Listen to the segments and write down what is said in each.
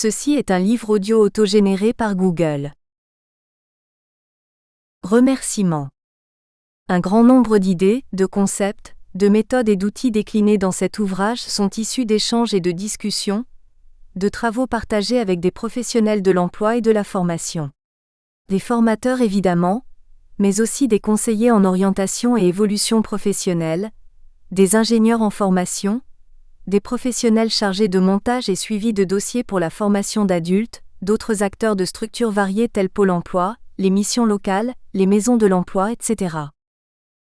Ceci est un livre audio autogénéré par Google. Remerciements. Un grand nombre d'idées, de concepts, de méthodes et d'outils déclinés dans cet ouvrage sont issus d'échanges et de discussions, de travaux partagés avec des professionnels de l'emploi et de la formation. Des formateurs évidemment, mais aussi des conseillers en orientation et évolution professionnelle, des ingénieurs en formation, des professionnels chargés de montage et suivi de dossiers pour la formation d'adultes, d'autres acteurs de structures variées telles Pôle emploi, les missions locales, les maisons de l'emploi, etc.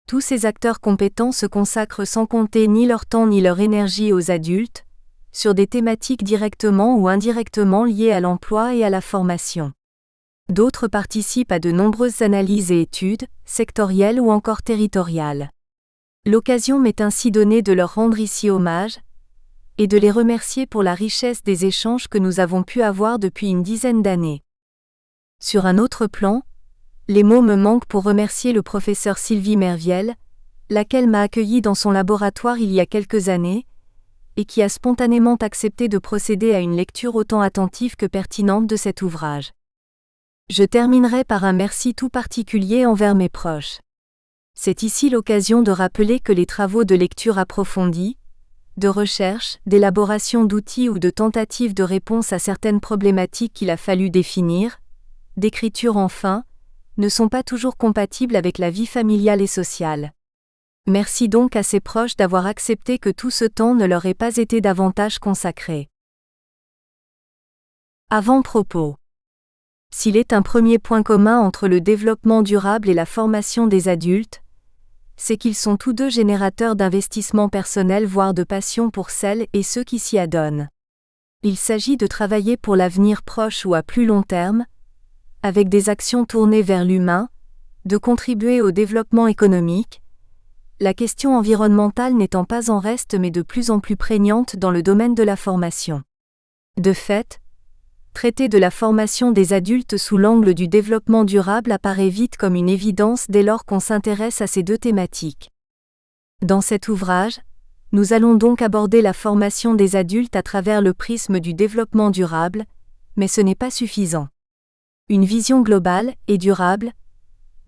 Tous ces acteurs compétents se consacrent sans compter ni leur temps ni leur énergie aux adultes, sur des thématiques directement ou indirectement liées à l'emploi et à la formation. D'autres participent à de nombreuses analyses et études, sectorielles ou encore territoriales. L'occasion m'est ainsi donnée de leur rendre ici hommage, et de les remercier pour la richesse des échanges que nous avons pu avoir depuis une dizaine d'années. Sur un autre plan, les mots me manquent pour remercier le professeur Sylvie Merviel, laquelle m'a accueilli dans son laboratoire il y a quelques années, et qui a spontanément accepté de procéder à une lecture autant attentive que pertinente de cet ouvrage. Je terminerai par un merci tout particulier envers mes proches. C'est ici l'occasion de rappeler que les travaux de lecture approfondie, de recherche, d'élaboration d'outils ou de tentatives de réponse à certaines problématiques qu'il a fallu définir, d'écriture enfin, ne sont pas toujours compatibles avec la vie familiale et sociale. Merci donc à ces proches d'avoir accepté que tout ce temps ne leur ait pas été davantage consacré. Avant-propos. S'il est un premier point commun entre le développement durable et la formation des adultes, c'est qu'ils sont tous deux générateurs d'investissement personnel voire de passion pour celles et ceux qui s'y adonnent. Il s'agit de travailler pour l'avenir proche ou à plus long terme, avec des actions tournées vers l'humain, de contribuer au développement économique, la question environnementale n'étant pas en reste mais de plus en plus prégnante dans le domaine de la formation. De fait, traiter de la formation des adultes sous l'angle du développement durable apparaît vite comme une évidence dès lors qu'on s'intéresse à ces deux thématiques. Dans cet ouvrage, nous allons donc aborder la formation des adultes à travers le prisme du développement durable, mais ce n'est pas suffisant. Une vision globale et durable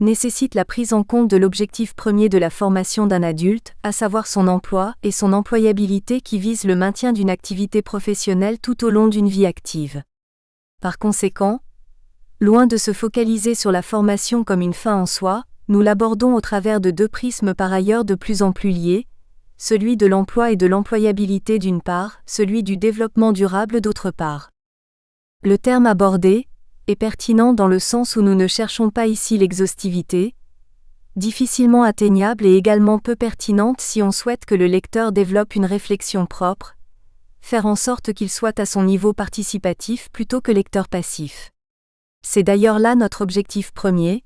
nécessite la prise en compte de l'objectif premier de la formation d'un adulte, à savoir son emploi et son employabilité qui vise le maintien d'une activité professionnelle tout au long d'une vie active. Par conséquent, loin de se focaliser sur la formation comme une fin en soi, nous l'abordons au travers de deux prismes par ailleurs de plus en plus liés, celui de l'emploi et de l'employabilité d'une part, celui du développement durable d'autre part. Le terme abordé est pertinent dans le sens où nous ne cherchons pas ici l'exhaustivité, difficilement atteignable et également peu pertinente si on souhaite que le lecteur développe une réflexion propre, faire en sorte qu'il soit à son niveau participatif plutôt que lecteur passif. C'est d'ailleurs là notre objectif premier,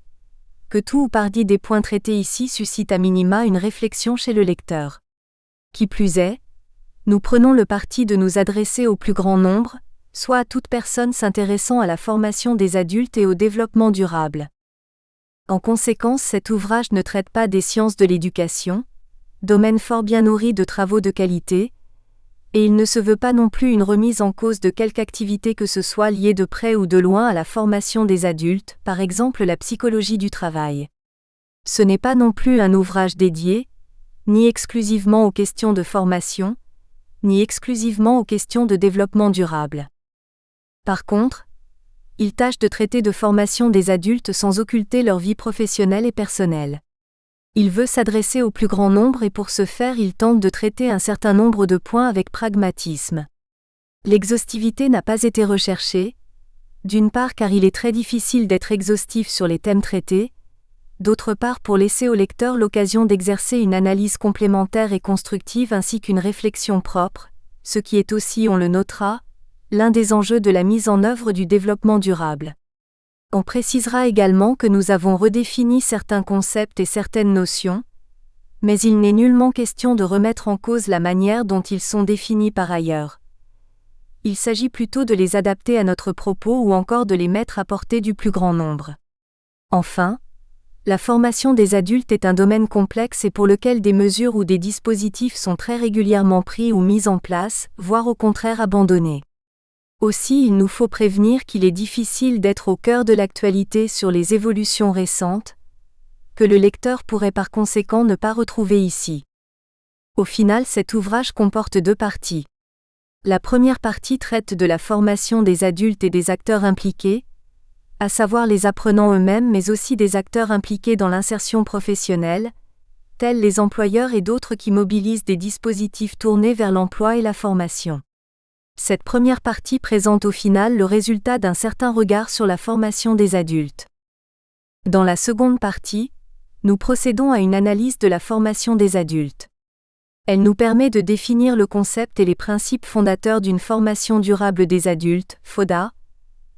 que tout ou partie des points traités ici suscite à minima une réflexion chez le lecteur. Qui plus est, nous prenons le parti de nous adresser au plus grand nombre, soit à toute personne s'intéressant à la formation des adultes et au développement durable. En conséquence, cet ouvrage ne traite pas des sciences de l'éducation, domaine fort bien nourri de travaux de qualité, et il ne se veut pas non plus une remise en cause de quelque activité que ce soit liée de près ou de loin à la formation des adultes, par exemple la psychologie du travail. Ce n'est pas non plus un ouvrage dédié, ni exclusivement aux questions de formation, ni exclusivement aux questions de développement durable. Par contre, il tâche de traiter de formation des adultes sans occulter leur vie professionnelle et personnelle. Il veut s'adresser au plus grand nombre et pour ce faire il tente de traiter un certain nombre de points avec pragmatisme. L'exhaustivité n'a pas été recherchée, d'une part car il est très difficile d'être exhaustif sur les thèmes traités, d'autre part pour laisser au lecteur l'occasion d'exercer une analyse complémentaire et constructive ainsi qu'une réflexion propre, ce qui est aussi, on le notera, l'un des enjeux de la mise en œuvre du développement durable. On précisera également que nous avons redéfini certains concepts et certaines notions, mais il n'est nullement question de remettre en cause la manière dont ils sont définis par ailleurs. Il s'agit plutôt de les adapter à notre propos ou encore de les mettre à portée du plus grand nombre. Enfin, la formation des adultes est un domaine complexe et pour lequel des mesures ou des dispositifs sont très régulièrement pris ou mis en place, voire au contraire abandonnés. Aussi, il nous faut prévenir qu'il est difficile d'être au cœur de l'actualité sur les évolutions récentes, que le lecteur pourrait par conséquent ne pas retrouver ici. Au final, cet ouvrage comporte 2 parties. La première partie traite de la formation des adultes et des acteurs impliqués, à savoir les apprenants eux-mêmes mais aussi des acteurs impliqués dans l'insertion professionnelle, tels les employeurs et d'autres qui mobilisent des dispositifs tournés vers l'emploi et la formation. Cette première partie présente au final le résultat d'un certain regard sur la formation des adultes. Dans la seconde partie, nous procédons à une analyse de la formation des adultes. Elle nous permet de définir le concept et les principes fondateurs d'une formation durable des adultes, FODA,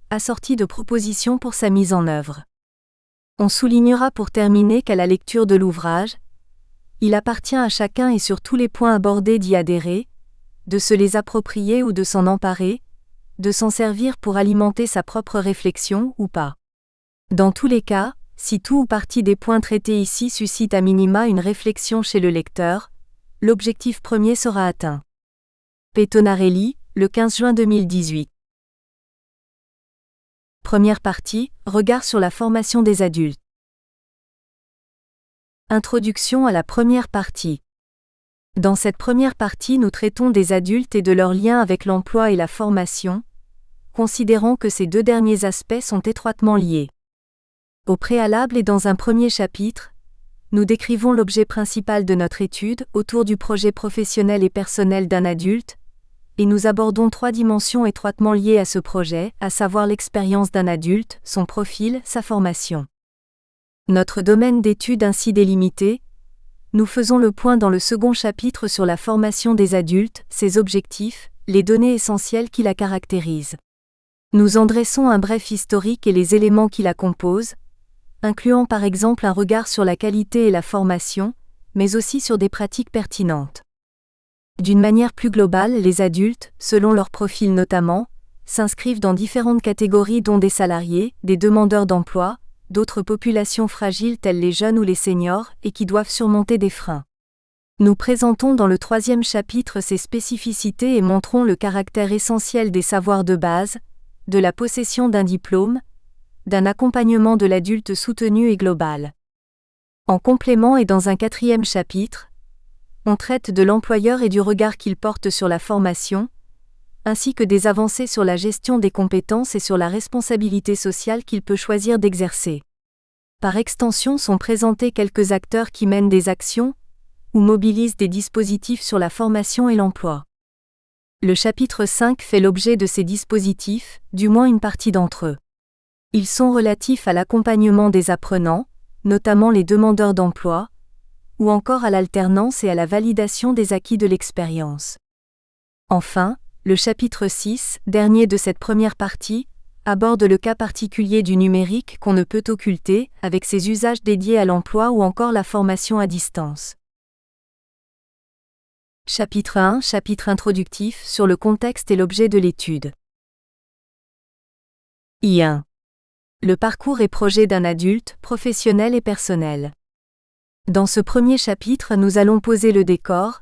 assortie de propositions pour sa mise en œuvre. On soulignera pour terminer qu'à la lecture de l'ouvrage, il appartient à chacun et sur tous les points abordés d'y adhérer, de se les approprier ou de s'en emparer, de s'en servir pour alimenter sa propre réflexion ou pas. Dans tous les cas, si tout ou partie des points traités ici suscite à minima une réflexion chez le lecteur, l'objectif premier sera atteint. Pettonarelli, le 15 juin 2018. Première partie, regard sur la formation des adultes. Introduction à la première partie. Dans cette première partie, nous traitons des adultes et de leur lien avec l'emploi et la formation, considérant que ces 2 derniers aspects sont étroitement liés. Au préalable et dans un premier chapitre, nous décrivons l'objet principal de notre étude autour du projet professionnel et personnel d'un adulte, et nous abordons 3 dimensions étroitement liées à ce projet, à savoir l'expérience d'un adulte, son profil, sa formation. Notre domaine d'étude ainsi délimité, nous faisons le point dans le second chapitre sur la formation des adultes, ses objectifs, les données essentielles qui la caractérisent. Nous en dressons un bref historique et les éléments qui la composent, incluant par exemple un regard sur la qualité et la formation, mais aussi sur des pratiques pertinentes. D'une manière plus globale, les adultes, selon leur profil notamment, s'inscrivent dans différentes catégories dont des salariés, des demandeurs d'emploi, d'autres populations fragiles telles les jeunes ou les seniors, et qui doivent surmonter des freins. Nous présentons dans le 3e chapitre ces spécificités et montrons le caractère essentiel des savoirs de base, de la possession d'un diplôme, d'un accompagnement de l'adulte soutenu et global. En complément et dans un 4e chapitre, on traite de l'employeur et du regard qu'il porte sur la formation, ainsi que des avancées sur la gestion des compétences et sur la responsabilité sociale qu'il peut choisir d'exercer. Par extension sont présentés quelques acteurs qui mènent des actions, ou mobilisent des dispositifs sur la formation et l'emploi. Le chapitre 5 fait l'objet de ces dispositifs, du moins une partie d'entre eux. Ils sont relatifs à l'accompagnement des apprenants, notamment les demandeurs d'emploi, ou encore à l'alternance et à la validation des acquis de l'expérience. Enfin, le chapitre 6, dernier de cette première partie, aborde le cas particulier du numérique qu'on ne peut occulter, avec ses usages dédiés à l'emploi ou encore la formation à distance. Chapitre 1, chapitre introductif sur le contexte et l'objet de l'étude. I1. Le parcours et projet d'un adulte, professionnel et personnel. Dans ce premier chapitre, nous allons poser le décor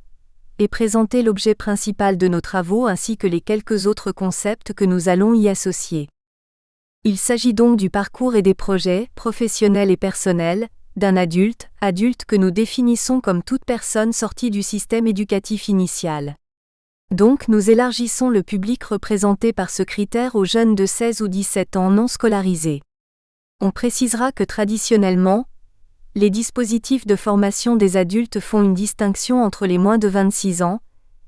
et présenter l'objet principal de nos travaux ainsi que les quelques autres concepts que nous allons y associer. Il s'agit donc du parcours et des projets, professionnels et personnels, d'un adulte que nous définissons comme toute personne sortie du système éducatif initial. Donc nous élargissons le public représenté par ce critère aux jeunes de 16 ou 17 ans non scolarisés. On précisera que traditionnellement, les dispositifs de formation des adultes font une distinction entre les moins de 26 ans,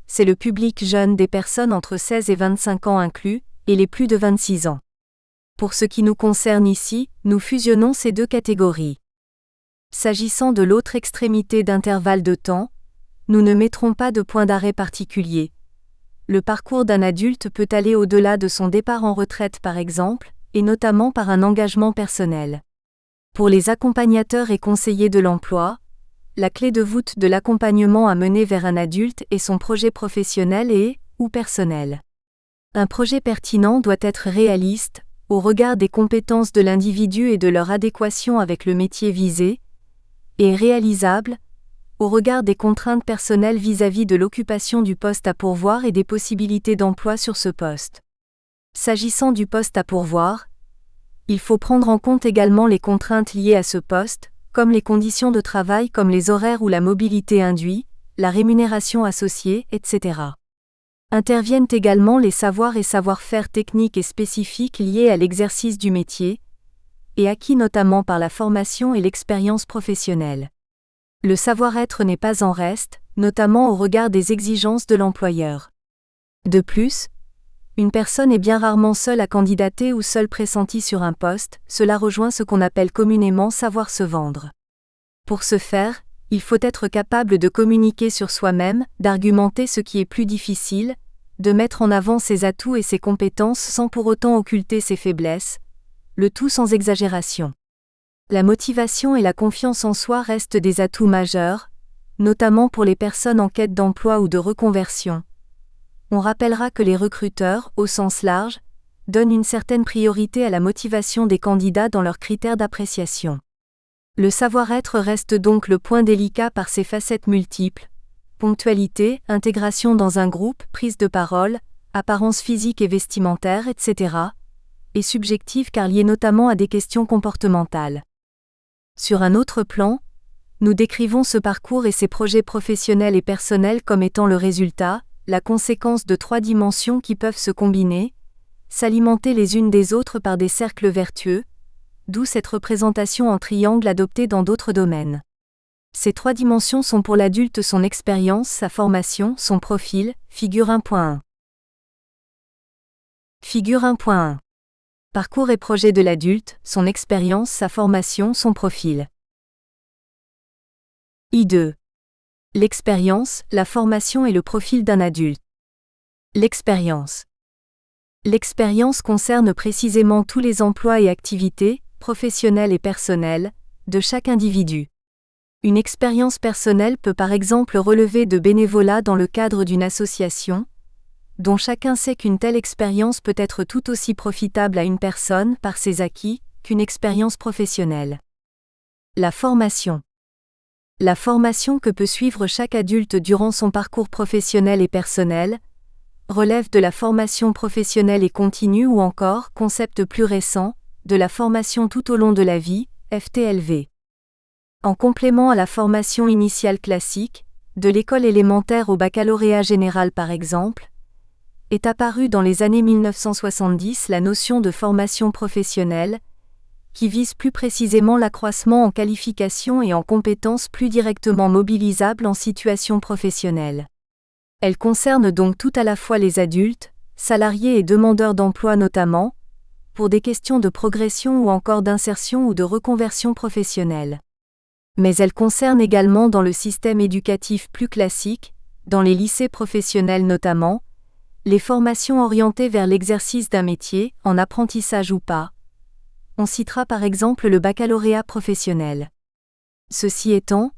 c'est le public jeune des personnes entre 16 et 25 ans inclus, et les plus de 26 ans. Pour ce qui nous concerne ici, nous fusionnons ces 2 catégories. S'agissant de l'autre extrémité d'intervalle de temps, nous ne mettrons pas de point d'arrêt particulier. Le parcours d'un adulte peut aller au-delà de son départ en retraite par exemple, et notamment par un engagement personnel. Pour les accompagnateurs et conseillers de l'emploi, la clé de voûte de l'accompagnement à mener vers un adulte est son projet professionnel ou personnel. Un projet pertinent doit être réaliste, au regard des compétences de l'individu et de leur adéquation avec le métier visé, et réalisable, au regard des contraintes personnelles vis-à-vis de l'occupation du poste à pourvoir et des possibilités d'emploi sur ce poste. S'agissant du poste à pourvoir, il faut prendre en compte également les contraintes liées à ce poste, comme les conditions de travail comme les horaires ou la mobilité induite, la rémunération associée, etc. Interviennent également les savoirs et savoir-faire techniques et spécifiques liés à l'exercice du métier, et acquis notamment par la formation et l'expérience professionnelle. Le savoir-être n'est pas en reste, notamment au regard des exigences de l'employeur. De plus, une personne est bien rarement seule à candidater ou seule pressentie sur un poste, cela rejoint ce qu'on appelle communément savoir se vendre. Pour ce faire, il faut être capable de communiquer sur soi-même, d'argumenter ce qui est plus difficile, de mettre en avant ses atouts et ses compétences sans pour autant occulter ses faiblesses, le tout sans exagération. La motivation et la confiance en soi restent des atouts majeurs, notamment pour les personnes en quête d'emploi ou de reconversion. On rappellera que les recruteurs, au sens large, donnent une certaine priorité à la motivation des candidats dans leurs critères d'appréciation. Le savoir-être reste donc le point délicat par ses facettes multiples: ponctualité, intégration dans un groupe, prise de parole, apparence physique et vestimentaire, etc., et subjectif car lié notamment à des questions comportementales. Sur un autre plan, nous décrivons ce parcours et ses projets professionnels et personnels comme étant le résultat, la conséquence de 3 dimensions qui peuvent se combiner, s'alimenter les unes des autres par des cercles vertueux, d'où cette représentation en triangle adoptée dans d'autres domaines. Ces 3 dimensions sont pour l'adulte son expérience, sa formation, son profil, figure 1.1. Figure 1.1. Parcours et projet de l'adulte, son expérience, sa formation, son profil. I2. L'expérience, la formation et le profil d'un adulte. L'expérience. L'expérience concerne précisément tous les emplois et activités, professionnelles et personnelles, de chaque individu. Une expérience personnelle peut par exemple relever de bénévolat dans le cadre d'une association, dont chacun sait qu'une telle expérience peut être tout aussi profitable à une personne par ses acquis qu'une expérience professionnelle. La formation. La formation que peut suivre chaque adulte durant son parcours professionnel et personnel relève de la formation professionnelle et continue ou encore, concept plus récent, de la formation tout au long de la vie, FTLV. En complément à la formation initiale classique, de l'école élémentaire au baccalauréat général par exemple, est apparue dans les années 1970 la notion de formation professionnelle, qui vise plus précisément l'accroissement en qualifications et en compétences plus directement mobilisables en situation professionnelle. Elle concerne donc tout à la fois les adultes, salariés et demandeurs d'emploi notamment, pour des questions de progression ou encore d'insertion ou de reconversion professionnelle. Mais elle concerne également dans le système éducatif plus classique, dans les lycées professionnels notamment, les formations orientées vers l'exercice d'un métier, en apprentissage ou pas. On citera par exemple le baccalauréat professionnel. Ceci étant,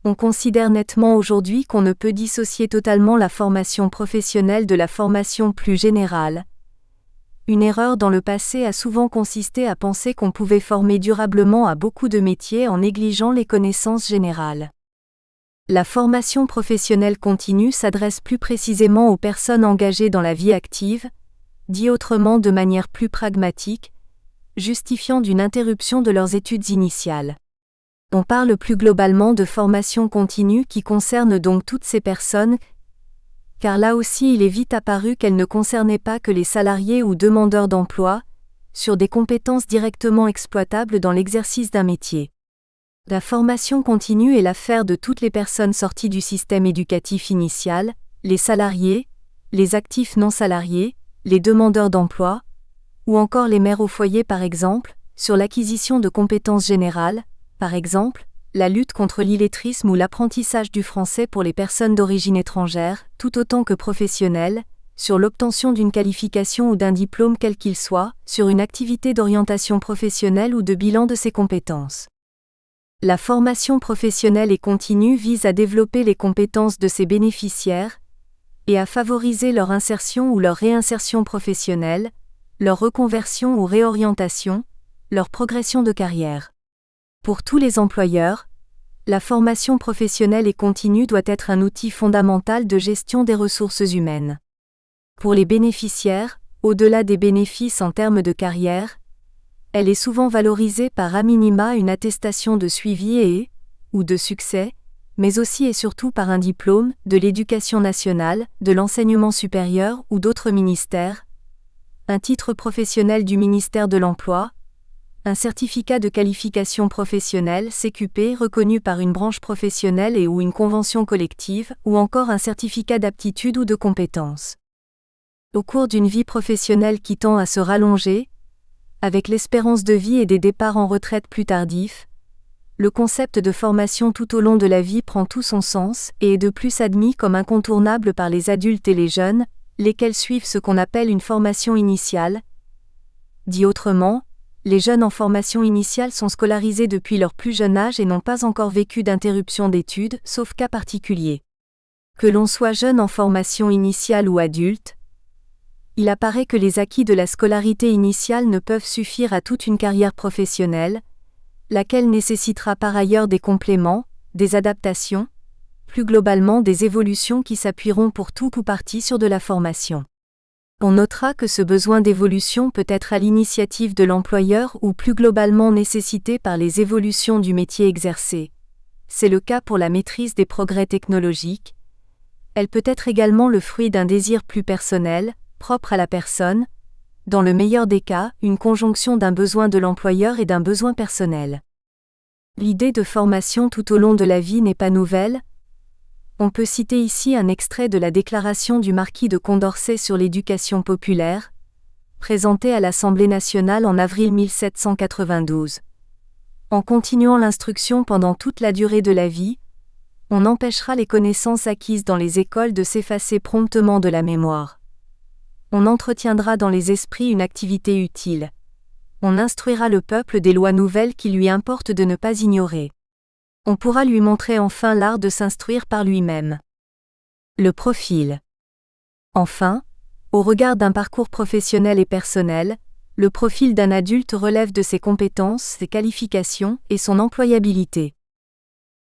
on considère nettement aujourd'hui qu'on ne peut dissocier totalement la formation professionnelle de la formation plus générale. Une erreur dans le passé a souvent consisté à penser qu'on pouvait former durablement à beaucoup de métiers en négligeant les connaissances générales. La formation professionnelle continue s'adresse plus précisément aux personnes engagées dans la vie active, dit autrement de manière plus pragmatique, justifiant d'une interruption de leurs études initiales. On parle plus globalement de formation continue qui concerne donc toutes ces personnes, car là aussi il est vite apparu qu'elle ne concernait pas que les salariés ou demandeurs d'emploi, sur des compétences directement exploitables dans l'exercice d'un métier. La formation continue est l'affaire de toutes les personnes sorties du système éducatif initial, les salariés, les actifs non salariés, les demandeurs d'emploi, ou encore les mères au foyer par exemple, sur l'acquisition de compétences générales, par exemple, la lutte contre l'illettrisme ou l'apprentissage du français pour les personnes d'origine étrangère, tout autant que professionnelles, sur l'obtention d'une qualification ou d'un diplôme quel qu'il soit, sur une activité d'orientation professionnelle ou de bilan de ses compétences. La formation professionnelle et continue vise à développer les compétences de ses bénéficiaires et à favoriser leur insertion ou leur réinsertion professionnelle, leur reconversion ou réorientation, leur progression de carrière. Pour tous les employeurs, la formation professionnelle et continue doit être un outil fondamental de gestion des ressources humaines. Pour les bénéficiaires, Au-delà des bénéfices en termes de carrière, elle est souvent valorisée par a minima une attestation de suivi ou de succès, mais aussi et surtout par un diplôme, de l'éducation nationale, de l'enseignement supérieur ou d'autres ministères, un titre professionnel du ministère de l'Emploi, un certificat de qualification professionnelle CQP reconnu par une branche professionnelle ou une convention collective, ou encore un certificat d'aptitude ou de compétence. Au cours d'une vie professionnelle qui tend à se rallonger, avec l'espérance de vie et des départs en retraite plus tardifs, le concept de formation tout au long de la vie prend tout son sens et est de plus admis comme incontournable par les adultes et les jeunes, lesquels suivent ce qu'on appelle une formation initiale. Dit autrement, les jeunes en formation initiale sont scolarisés depuis leur plus jeune âge et n'ont pas encore vécu d'interruption d'études, sauf cas particulier. Que l'on soit jeune en formation initiale ou adulte, il apparaît que les acquis de la scolarité initiale ne peuvent suffire à toute une carrière professionnelle, laquelle nécessitera par ailleurs des compléments, des adaptations, plus globalement des évolutions qui s'appuieront pour tout ou partie sur de la formation. On notera que ce besoin d'évolution peut être à l'initiative de l'employeur ou plus globalement nécessité par les évolutions du métier exercé. C'est le cas pour la maîtrise des progrès technologiques. Elle peut être également le fruit d'un désir plus personnel, propre à la personne, dans le meilleur des cas, une conjonction d'un besoin de l'employeur et d'un besoin personnel. L'idée de formation tout au long de la vie n'est pas nouvelle. On peut citer ici un extrait de la déclaration du marquis de Condorcet sur l'éducation populaire, présentée à l'Assemblée nationale en avril 1792. En continuant l'instruction pendant toute la durée de la vie, on empêchera les connaissances acquises dans les écoles de s'effacer promptement de la mémoire. On entretiendra dans les esprits une activité utile. On instruira le peuple des lois nouvelles qu'il lui importe de ne pas ignorer. On pourra lui montrer enfin l'art de s'instruire par lui-même. Le profil. Enfin, au regard d'un parcours professionnel et personnel, le profil d'un adulte relève de ses compétences, ses qualifications et son employabilité.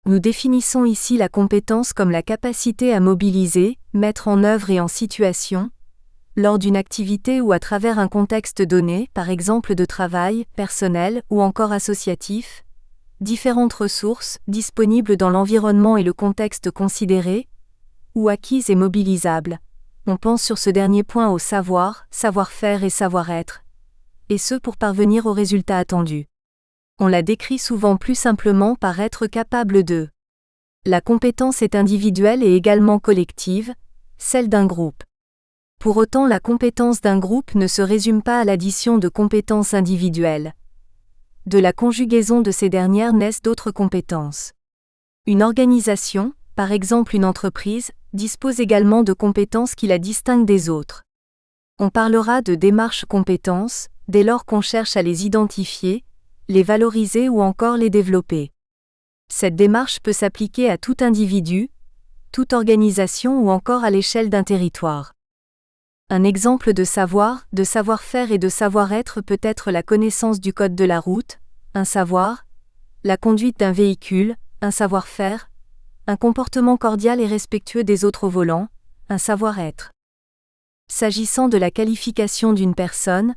Nous définissons ici la compétence comme la capacité à mobiliser, mettre en œuvre et en situation, lors d'une activité ou à travers un contexte donné, par exemple de travail, personnel ou encore associatif, différentes ressources disponibles dans l'environnement et le contexte considéré, ou acquises et mobilisables. On pense sur ce dernier point au savoir, savoir-faire et savoir-être, et ce pour parvenir au résultat attendu. On la décrit souvent plus simplement par être capable de. La compétence est individuelle et également collective, celle d'un groupe. Pour autant, la compétence d'un groupe ne se résume pas à l'addition de compétences individuelles. De la conjugaison de ces dernières naissent d'autres compétences. Une organisation, par exemple une entreprise, dispose également de compétences qui la distinguent des autres. On parlera de démarche compétences, dès lors qu'on cherche à les identifier, les valoriser ou encore les développer. Cette démarche peut s'appliquer à tout individu, toute organisation ou encore à l'échelle d'un territoire. Un exemple de savoir, de savoir-faire et de savoir-être peut être la connaissance du code de la route, un savoir, la conduite d'un véhicule, un savoir-faire, un comportement cordial et respectueux des autres au volant, un savoir-être. S'agissant de la qualification d'une personne,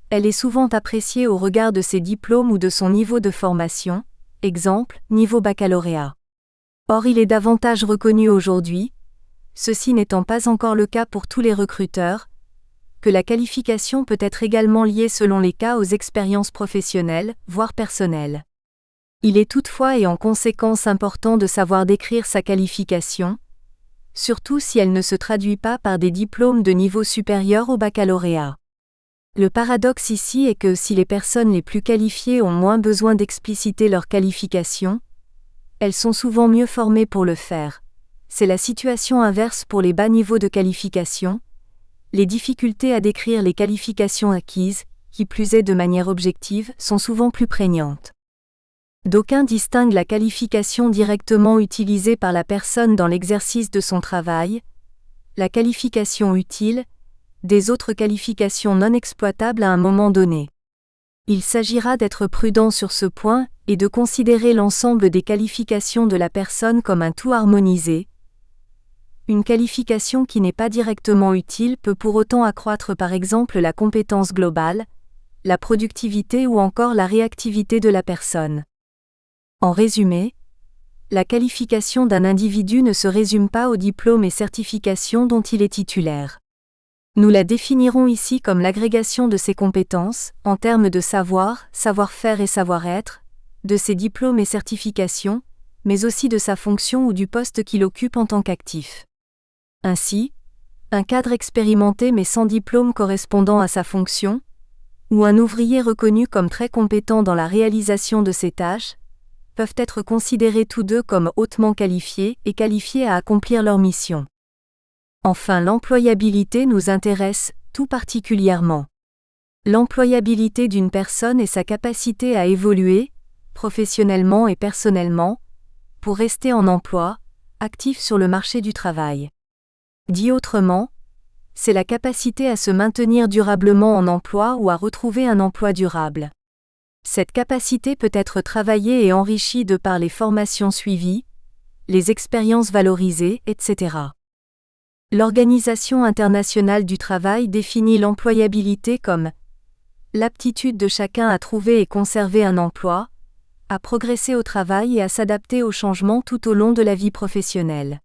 elle est souvent appréciée au regard de ses diplômes ou de son niveau de formation, exemple, niveau baccalauréat. Or il est davantage reconnu aujourd'hui, ceci n'étant pas encore le cas pour tous les recruteurs, que la qualification peut être également liée selon les cas aux expériences professionnelles, voire personnelles. Il est toutefois et en conséquence important de savoir décrire sa qualification, surtout si elle ne se traduit pas par des diplômes de niveau supérieur au baccalauréat. Le paradoxe ici est que si les personnes les plus qualifiées ont moins besoin d'expliciter leur qualification, elles sont souvent mieux formées pour le faire. C'est la situation inverse pour les bas niveaux de qualification. Les difficultés à décrire les qualifications acquises, qui plus est de manière objective, sont souvent plus prégnantes. D'aucuns distinguent la qualification directement utilisée par la personne dans l'exercice de son travail, la qualification utile, des autres qualifications non exploitables à un moment donné. Il s'agira d'être prudent sur ce point et de considérer l'ensemble des qualifications de la personne comme un tout harmonisé. Une qualification qui n'est pas directement utile peut pour autant accroître par exemple la compétence globale, la productivité ou encore la réactivité de la personne. En résumé, la qualification d'un individu ne se résume pas aux diplômes et certifications dont il est titulaire. Nous la définirons ici comme l'agrégation de ses compétences, en termes de savoir, savoir-faire et savoir-être, de ses diplômes et certifications, mais aussi de sa fonction ou du poste qu'il occupe en tant qu'actif. Ainsi, un cadre expérimenté mais sans diplôme correspondant à sa fonction, ou un ouvrier reconnu comme très compétent dans la réalisation de ses tâches, peuvent être considérés tous deux comme hautement qualifiés et qualifiés à accomplir leur mission. Enfin, l'employabilité nous intéresse tout particulièrement. L'employabilité d'une personne est sa capacité à évoluer, professionnellement et personnellement, pour rester en emploi, actif sur le marché du travail. Dit autrement, c'est la capacité à se maintenir durablement en emploi ou à retrouver un emploi durable. Cette capacité peut être travaillée et enrichie de par les formations suivies, les expériences valorisées, etc. L'Organisation internationale du travail définit l'employabilité comme l'aptitude de chacun à trouver et conserver un emploi, à progresser au travail et à s'adapter aux changements tout au long de la vie professionnelle.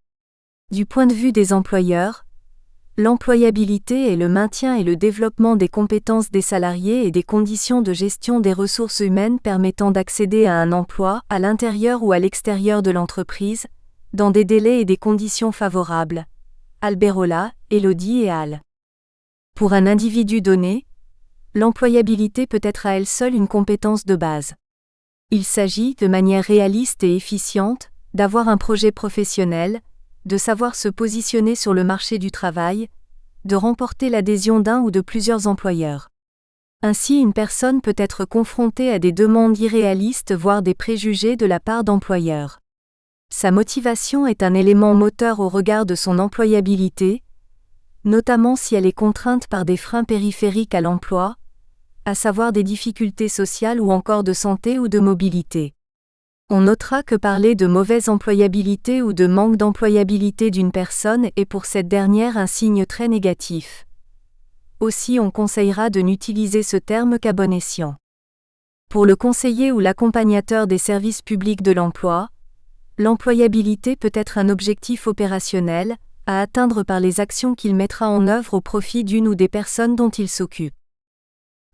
Du point de vue des employeurs, l'employabilité est le maintien et le développement des compétences des salariés et des conditions de gestion des ressources humaines permettant d'accéder à un emploi à l'intérieur ou à l'extérieur de l'entreprise, dans des délais et des conditions favorables. Alberola, Elodie et al. Pour un individu donné, l'employabilité peut être à elle seule une compétence de base. Il s'agit, de manière réaliste et efficiente, d'avoir un projet professionnel, de savoir se positionner sur le marché du travail, de remporter l'adhésion d'un ou de plusieurs employeurs. Ainsi, une personne peut être confrontée à des demandes irréalistes voire des préjugés de la part d'employeurs. Sa motivation est un élément moteur au regard de son employabilité, notamment si elle est contrainte par des freins périphériques à l'emploi, à savoir des difficultés sociales ou encore de santé ou de mobilité. On notera que parler de mauvaise employabilité ou de manque d'employabilité d'une personne est pour cette dernière un signe très négatif. Aussi on conseillera de n'utiliser ce terme qu'à bon escient. Pour le conseiller ou l'accompagnateur des services publics de l'emploi, l'employabilité peut être un objectif opérationnel, à atteindre par les actions qu'il mettra en œuvre au profit d'une ou des personnes dont il s'occupe.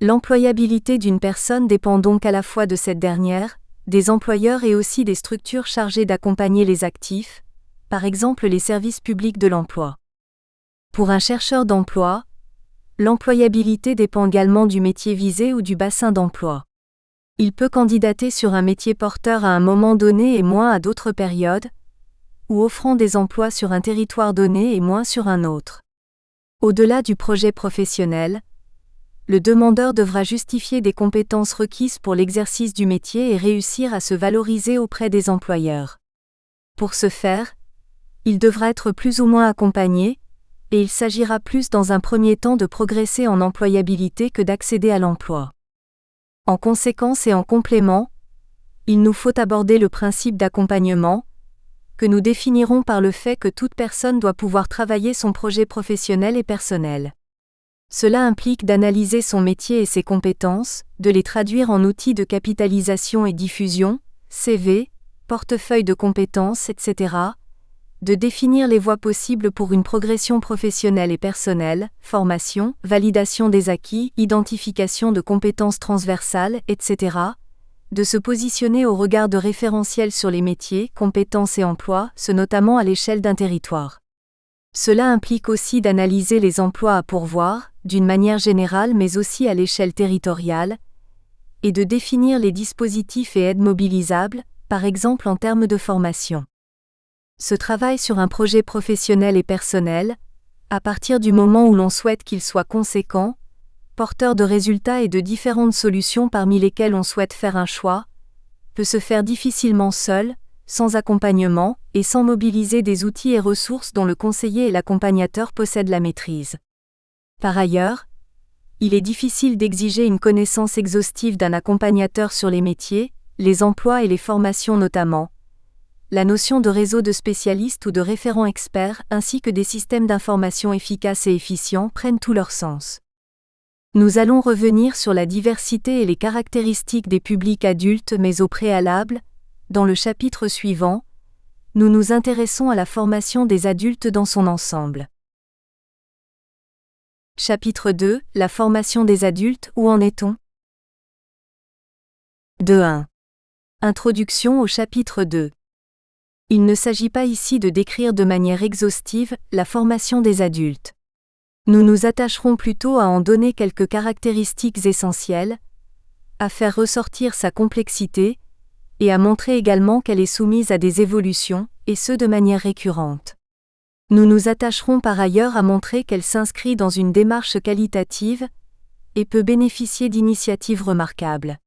L'employabilité d'une personne dépend donc à la fois de cette dernière, des employeurs et aussi des structures chargées d'accompagner les actifs, par exemple les services publics de l'emploi. Pour un chercheur d'emploi, l'employabilité dépend également du métier visé ou du bassin d'emploi. Il peut candidater sur un métier porteur à un moment donné et moins à d'autres périodes, ou offrant des emplois sur un territoire donné et moins sur un autre. Au-delà du projet professionnel, le demandeur devra justifier des compétences requises pour l'exercice du métier et réussir à se valoriser auprès des employeurs. Pour ce faire, il devra être plus ou moins accompagné, et il s'agira plus dans un premier temps de progresser en employabilité que d'accéder à l'emploi. En conséquence et en complément, il nous faut aborder le principe d'accompagnement, que nous définirons par le fait que toute personne doit pouvoir travailler son projet professionnel et personnel. Cela implique d'analyser son métier et ses compétences, de les traduire en outils de capitalisation et diffusion, CV, portefeuille de compétences, etc., de définir les voies possibles pour une progression professionnelle et personnelle, formation, validation des acquis, identification de compétences transversales, etc., de se positionner au regard de référentiels sur les métiers, compétences et emplois, ce notamment à l'échelle d'un territoire. Cela implique aussi d'analyser les emplois à pourvoir, d'une manière générale mais aussi à l'échelle territoriale, et de définir les dispositifs et aides mobilisables, par exemple en termes de formation. Ce travail sur un projet professionnel et personnel, à partir du moment où l'on souhaite qu'il soit conséquent, porteur de résultats et de différentes solutions parmi lesquelles on souhaite faire un choix, peut se faire difficilement seul, sans accompagnement, et sans mobiliser des outils et ressources dont le conseiller et l'accompagnateur possèdent la maîtrise. Par ailleurs, il est difficile d'exiger une connaissance exhaustive d'un accompagnateur sur les métiers, les emplois et les formations notamment, la notion de réseau de spécialistes ou de référents experts ainsi que des systèmes d'information efficaces et efficients prennent tout leur sens. Nous allons revenir sur la diversité et les caractéristiques des publics adultes mais au préalable, dans le chapitre suivant, nous nous intéressons à la formation des adultes dans son ensemble. Chapitre 2, la formation des adultes, où en est-on ? 2.1. Introduction au chapitre 2. Il ne s'agit pas ici de décrire de manière exhaustive la formation des adultes. Nous nous attacherons plutôt à en donner quelques caractéristiques essentielles, à faire ressortir sa complexité, et à montrer également qu'elle est soumise à des évolutions, et ce de manière récurrente. Nous nous attacherons par ailleurs à montrer qu'elle s'inscrit dans une démarche qualitative, et peut bénéficier d'initiatives remarquables.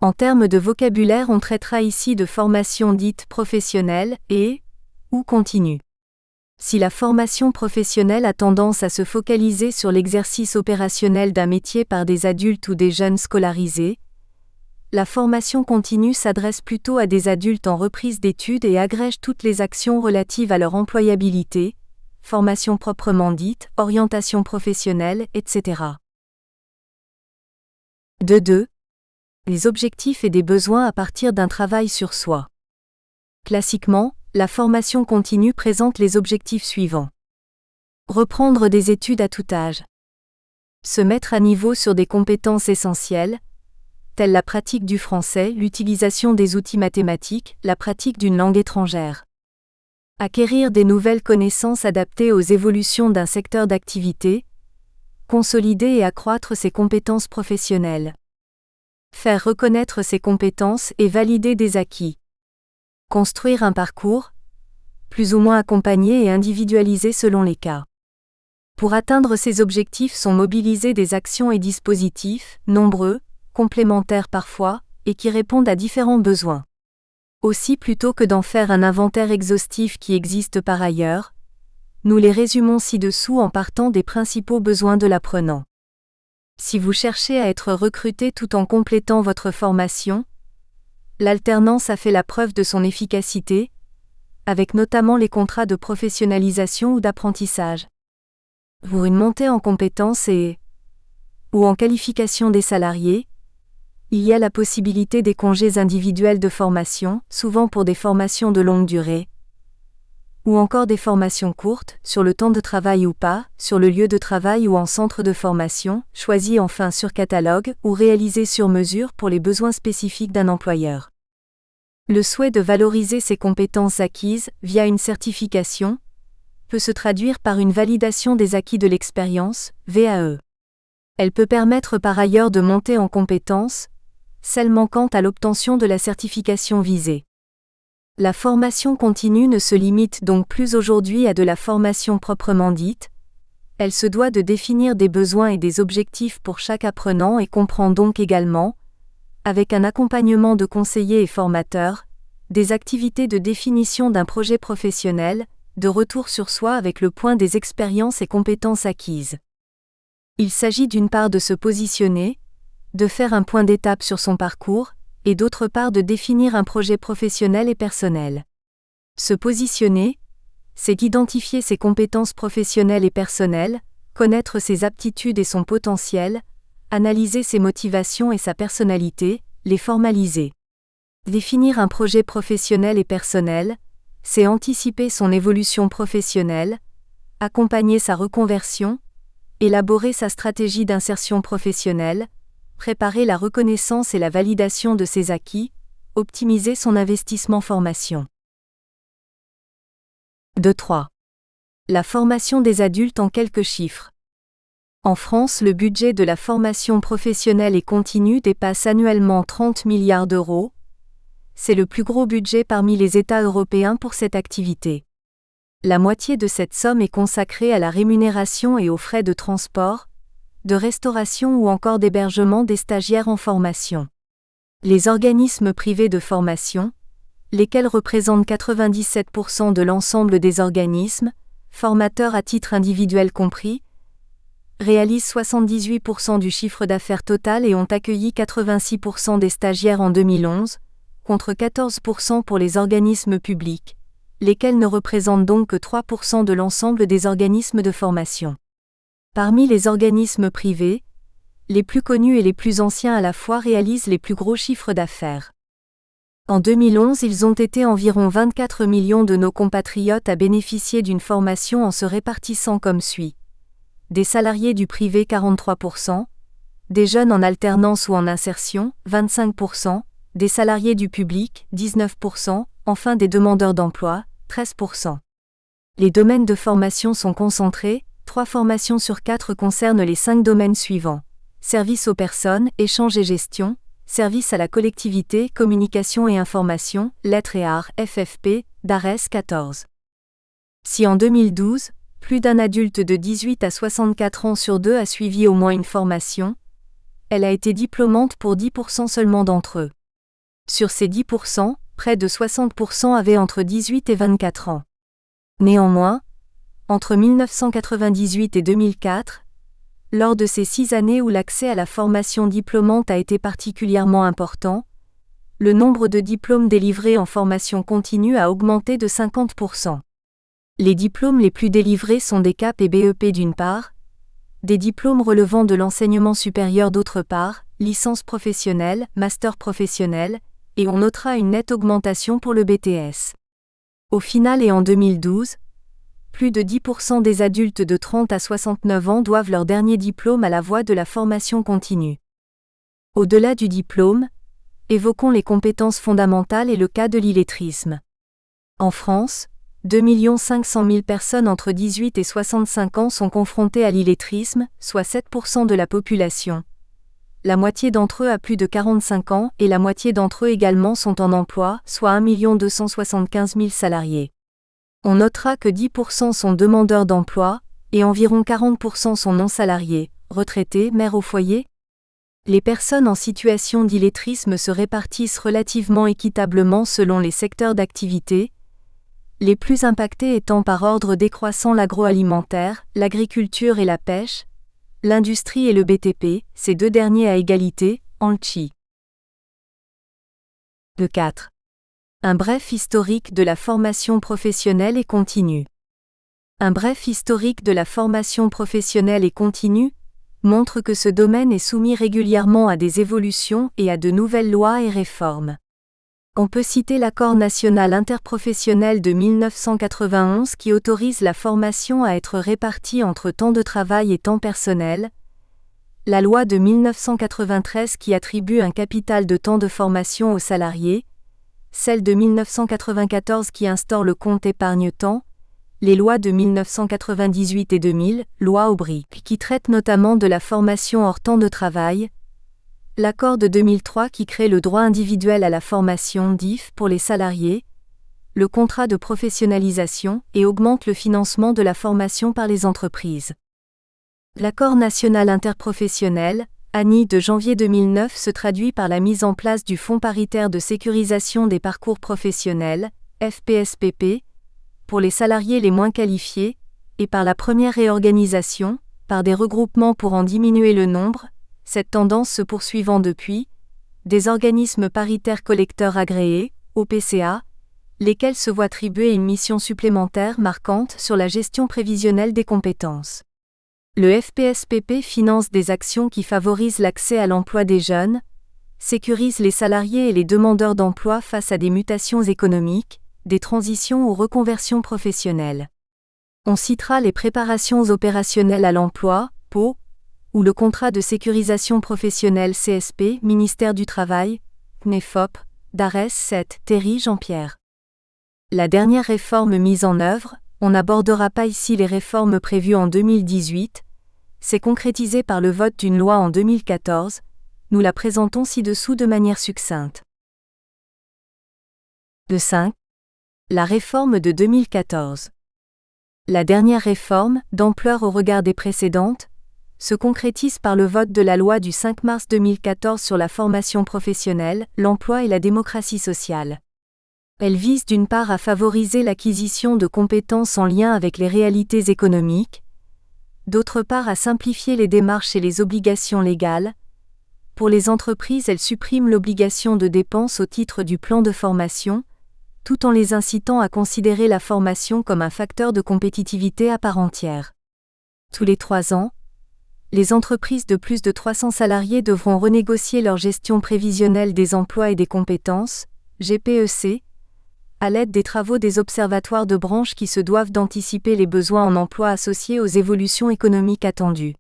En termes de vocabulaire, on traitera ici de formation dite professionnelle ou continue. Si la formation professionnelle a tendance à se focaliser sur l'exercice opérationnel d'un métier par des adultes ou des jeunes scolarisés, la formation continue s'adresse plutôt à des adultes en reprise d'études et agrège toutes les actions relatives à leur employabilité, formation proprement dite, orientation professionnelle, etc. 2.2. Les objectifs et des besoins à partir d'un travail sur soi. Classiquement, la formation continue présente les objectifs suivants. Reprendre des études à tout âge. Se mettre à niveau sur des compétences essentielles, telles la pratique du français, l'utilisation des outils mathématiques, la pratique d'une langue étrangère. Acquérir des nouvelles connaissances adaptées aux évolutions d'un secteur d'activité, consolider et accroître ses compétences professionnelles. Faire reconnaître ses compétences et valider des acquis. Construire un parcours, plus ou moins accompagné et individualisé selon les cas. Pour atteindre ces objectifs sont mobilisés des actions et dispositifs, nombreux, complémentaires parfois, et qui répondent à différents besoins. Aussi, plutôt que d'en faire un inventaire exhaustif qui existe par ailleurs, nous les résumons ci-dessous en partant des principaux besoins de l'apprenant. Si vous cherchez à être recruté tout en complétant votre formation, l'alternance a fait la preuve de son efficacité, avec notamment les contrats de professionnalisation ou d'apprentissage. Pour une montée en compétences ou en qualification des salariés, il y a la possibilité des congés individuels de formation, souvent pour des formations de longue durée, ou encore des formations courtes, sur le temps de travail ou pas, sur le lieu de travail ou en centre de formation, choisies enfin sur catalogue ou réalisées sur mesure pour les besoins spécifiques d'un employeur. Le souhait de valoriser ses compétences acquises via une certification peut se traduire par une validation des acquis de l'expérience, VAE. Elle peut permettre par ailleurs de monter en compétences, celles manquant à l'obtention de la certification visée. La formation continue ne se limite donc plus aujourd'hui à de la formation proprement dite, elle se doit de définir des besoins et des objectifs pour chaque apprenant et comprend donc également, avec un accompagnement de conseillers et formateurs, des activités de définition d'un projet professionnel, de retour sur soi avec le point des expériences et compétences acquises. Il s'agit d'une part de se positionner, de faire un point d'étape sur son parcours, et d'autre part de définir un projet professionnel et personnel. Se positionner, c'est identifier ses compétences professionnelles et personnelles, connaître ses aptitudes et son potentiel, analyser ses motivations et sa personnalité, les formaliser. Définir un projet professionnel et personnel, c'est anticiper son évolution professionnelle, accompagner sa reconversion, élaborer sa stratégie d'insertion professionnelle, préparer la reconnaissance et la validation de ses acquis, optimiser son investissement formation. 2.3. La formation des adultes en quelques chiffres. En France, le budget de la formation professionnelle et continue dépasse annuellement 30 milliards d'euros. C'est le plus gros budget parmi les États européens pour cette activité. La moitié de cette somme est consacrée à la rémunération et aux frais de transport, de restauration ou encore d'hébergement des stagiaires en formation. Les organismes privés de formation, lesquels représentent 97% de l'ensemble des organismes, formateurs à titre individuel compris, réalisent 78% du chiffre d'affaires total et ont accueilli 86% des stagiaires en 2011, contre 14% pour les organismes publics, lesquels ne représentent donc que 3% de l'ensemble des organismes de formation. Parmi les organismes privés, les plus connus et les plus anciens à la fois réalisent les plus gros chiffres d'affaires. En 2011, ils ont été environ 24 millions de nos compatriotes à bénéficier d'une formation en se répartissant comme suit. Des salariés du privé 43%, des jeunes en alternance ou en insertion 25%, des salariés du public 19%, enfin des demandeurs d'emploi 13%. Les domaines de formation sont concentrés, 3 formations sur 4 concernent les 5 domaines suivants. Service aux personnes, échange et gestion, service à la collectivité, communication et information, lettres et arts, FFP, DARES 14. Si en 2012, plus d'un adulte de 18 à 64 ans sur 2 a suivi au moins une formation, elle a été diplômante pour 10% seulement d'entre eux. Sur ces 10%, près de 60% avaient entre 18 et 24 ans. Néanmoins, entre 1998 et 2004, lors de ces 6 années où l'accès à la formation diplômante a été particulièrement important, le nombre de diplômes délivrés en formation continue a augmenté de 50%. Les diplômes les plus délivrés sont des CAP et BEP d'une part, des diplômes relevant de l'enseignement supérieur d'autre part, licence professionnelle, master professionnel, et on notera une nette augmentation pour le BTS. Au final et en 2012, plus de 10% des adultes de 30 à 69 ans doivent leur dernier diplôme à la voie de la formation continue. Au-delà du diplôme, évoquons les compétences fondamentales et le cas de l'illettrisme. En France, 2 500 000 personnes entre 18 et 65 ans sont confrontées à l'illettrisme, soit 7% de la population. La moitié d'entre eux a plus de 45 ans et la moitié d'entre eux également sont en emploi, soit 1 275 000 salariés. On notera que 10% sont demandeurs d'emploi, et environ 40% sont non-salariés, retraités, mères au foyer. Les personnes en situation d'illettrisme se répartissent relativement équitablement selon les secteurs d'activité, les plus impactés étant par ordre décroissant l'agroalimentaire, l'agriculture et la pêche, l'industrie et le BTP, ces deux derniers à égalité, en Lchi. 4. Un bref historique de la formation professionnelle et continue. Un bref historique de la formation professionnelle et continue montre que ce domaine est soumis régulièrement à des évolutions et à de nouvelles lois et réformes. On peut citer l'Accord national interprofessionnel de 1991 qui autorise la formation à être répartie entre temps de travail et temps personnel, la loi de 1993 qui attribue un capital de temps de formation aux salariés, celle de 1994 qui instaure le compte épargne-temps, les lois de 1998 et 2000, loi Aubry, qui traitent notamment de la formation hors temps de travail, l'accord de 2003 qui crée le droit individuel à la formation DIF pour les salariés, le contrat de professionnalisation et augmente le financement de la formation par les entreprises. L'accord national interprofessionnel, ANI de janvier 2009 se traduit par la mise en place du Fonds paritaire de sécurisation des parcours professionnels, FPSPP, pour les salariés les moins qualifiés, et par la première réorganisation, par des regroupements pour en diminuer le nombre, cette tendance se poursuivant depuis, des organismes paritaires collecteurs agréés, OPCA, lesquels se voient attribuer une mission supplémentaire marquante sur la gestion prévisionnelle des compétences. Le FPSPP finance des actions qui favorisent l'accès à l'emploi des jeunes, sécurisent les salariés et les demandeurs d'emploi face à des mutations économiques, des transitions ou reconversions professionnelles. On citera les préparations opérationnelles à l'emploi, PO, ou le contrat de sécurisation professionnelle CSP, Ministère du Travail, CNEFOP, DARES 7, Terry Jean-Pierre. La dernière réforme mise en œuvre, on n'abordera pas ici les réformes prévues en 2018, s'est concrétisée par le vote d'une loi en 2014, nous la présentons ci-dessous de manière succincte. 5. La réforme de 2014. La dernière réforme, d'ampleur au regard des précédentes, se concrétise par le vote de la loi du 5 mars 2014 sur la formation professionnelle, l'emploi et la démocratie sociale. Elle vise d'une part à favoriser l'acquisition de compétences en lien avec les réalités économiques, d'autre part à simplifier les démarches et les obligations légales, Pour les entreprises, elle supprime l'obligation de dépenses au titre du plan de formation, tout en les incitant à considérer la formation comme un facteur de compétitivité à part entière. Tous les 3 ans, les entreprises de plus de 300 salariés devront renégocier leur gestion prévisionnelle des emplois et des compétences, GPEC, à l'aide des travaux des observatoires de branche qui se doivent d'anticiper les besoins en emploi associés aux évolutions économiques attendues.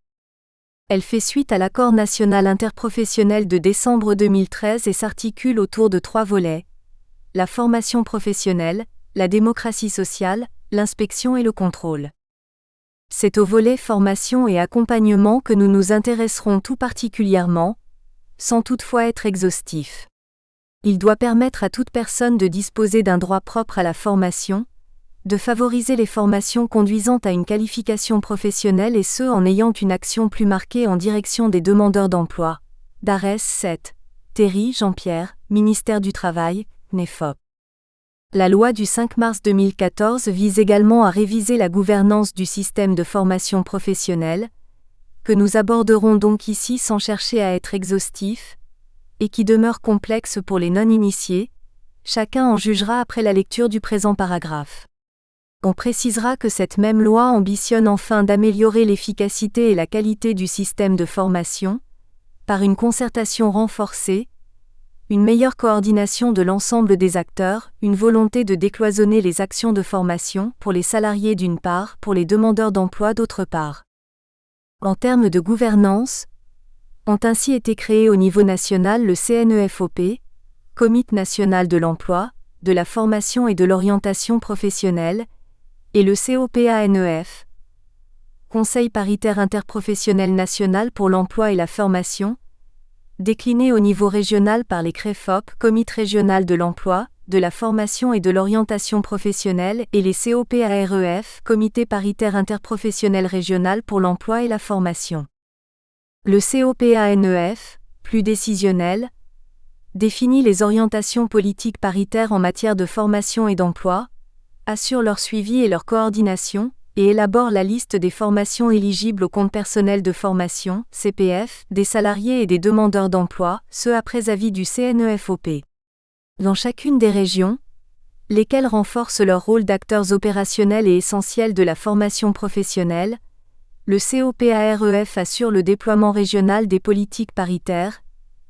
Elle fait suite à l'accord national interprofessionnel de décembre 2013 et s'articule autour de 3 volets: la formation professionnelle, la démocratie sociale, l'inspection et le contrôle. C'est au volet formation et accompagnement que nous nous intéresserons tout particulièrement, sans toutefois être exhaustif. Il doit permettre à toute personne de disposer d'un droit propre à la formation, de favoriser les formations conduisant à une qualification professionnelle et ce en ayant une action plus marquée en direction des demandeurs d'emploi. Darès 7. Théry, Jean-Pierre, Ministère du Travail, NEFOP. La loi du 5 mars 2014 vise également à réviser la gouvernance du système de formation professionnelle, que nous aborderons donc ici sans chercher à être exhaustif, et qui demeure complexe pour les non-initiés, chacun en jugera après la lecture du présent paragraphe. On précisera que cette même loi ambitionne enfin d'améliorer l'efficacité et la qualité du système de formation, par une concertation renforcée, une meilleure coordination de l'ensemble des acteurs, une volonté de décloisonner les actions de formation, pour les salariés d'une part, pour les demandeurs d'emploi d'autre part. En termes de gouvernance, ont ainsi été créés au niveau national le CNEFOP, Comité national de l'emploi, de la formation et de l'orientation professionnelle, et le COPANEF, Conseil paritaire interprofessionnel national pour l'emploi et la formation, décliné au niveau régional par les CREFOP, Comité régional de l'emploi, de la formation et de l'orientation professionnelle, et les COPAREF, Comité paritaire interprofessionnel régional pour l'emploi et la formation. Le COPANEF, plus décisionnel, définit les orientations politiques paritaires en matière de formation et d'emploi, assure leur suivi et leur coordination, et élabore la liste des formations éligibles au compte personnel de formation, CPF, des salariés et des demandeurs d'emploi, ce après avis du CNEFOP. Dans chacune des régions, lesquelles renforcent leur rôle d'acteurs opérationnels et essentiels de la formation professionnelle, le COPAREF assure le déploiement régional des politiques paritaires,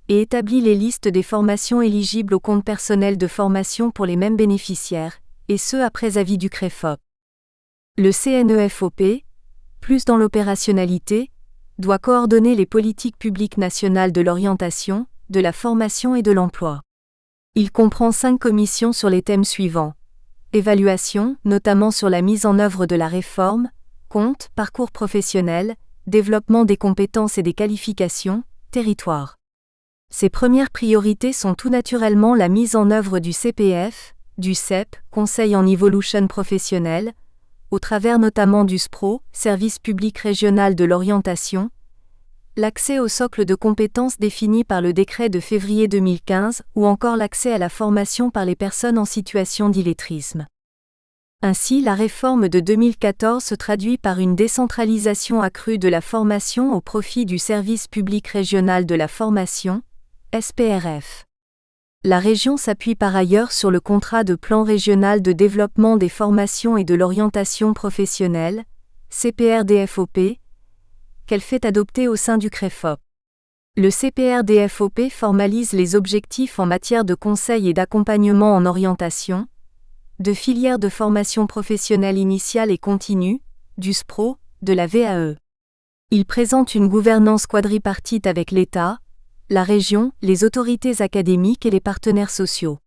et établit les listes des formations éligibles au compte personnel de formation pour les mêmes bénéficiaires, et ce après avis du CREFOP. Le CNEFOP, plus dans l'opérationnalité, doit coordonner les politiques publiques nationales de l'orientation, de la formation et de l'emploi. Il comprend 5 commissions sur les thèmes suivants: évaluation, notamment sur la mise en œuvre de la réforme, compte, parcours professionnel, développement des compétences et des qualifications, territoire. Ses premières priorités sont tout naturellement la mise en œuvre du CPF, du CEP, Conseil en Evolution professionnel, au travers notamment du SPRO, Service public régional de l'orientation, l'accès au socle de compétences défini par le décret de février 2015 ou encore l'accès à la formation par les personnes en situation d'illettrisme. Ainsi, la réforme de 2014 se traduit par une décentralisation accrue de la formation au profit du Service public régional de la formation, SPRF. La région s'appuie par ailleurs sur le contrat de plan régional de développement des formations et de l'orientation professionnelle, CPRDFOP, qu'elle fait adopter au sein du CREFOP. Le CPRDFOP formalise les objectifs en matière de conseil et d'accompagnement en orientation, de filières de formation professionnelle initiale et continue, du SPRO, de la VAE. Il présente une gouvernance quadripartite avec l'État, la région, les autorités académiques et les partenaires sociaux.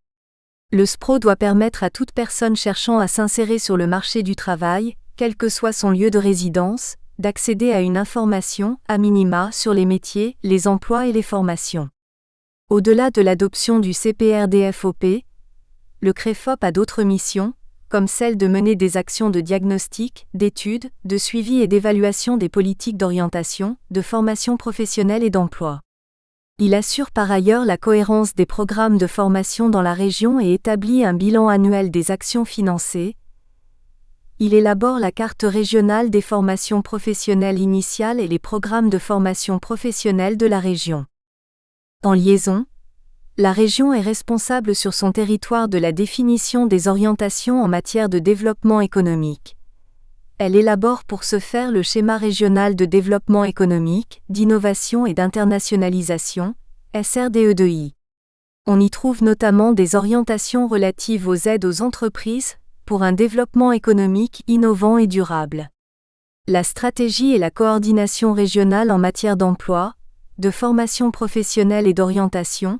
Le SPRO doit permettre à toute personne cherchant à s'insérer sur le marché du travail, quel que soit son lieu de résidence, d'accéder à une information, à minima, sur les métiers, les emplois et les formations. Au-delà de l'adoption du CPRDFOP, le CREFOP a d'autres missions, comme celle de mener des actions de diagnostic, d'études, de suivi et d'évaluation des politiques d'orientation, de formation professionnelle et d'emploi. Il assure par ailleurs la cohérence des programmes de formation dans la région et établit un bilan annuel des actions financées. Il élabore la carte régionale des formations professionnelles initiales et les programmes de formation professionnelle de la région. En liaison, la région est responsable sur son territoire de la définition des orientations en matière de développement économique. Elle élabore pour ce faire le schéma régional de développement économique, d'innovation et d'internationalisation, SRDE2I. On y trouve notamment des orientations relatives aux aides aux entreprises pour un développement économique innovant et durable. La stratégie et la coordination régionale en matière d'emploi, de formation professionnelle et d'orientation,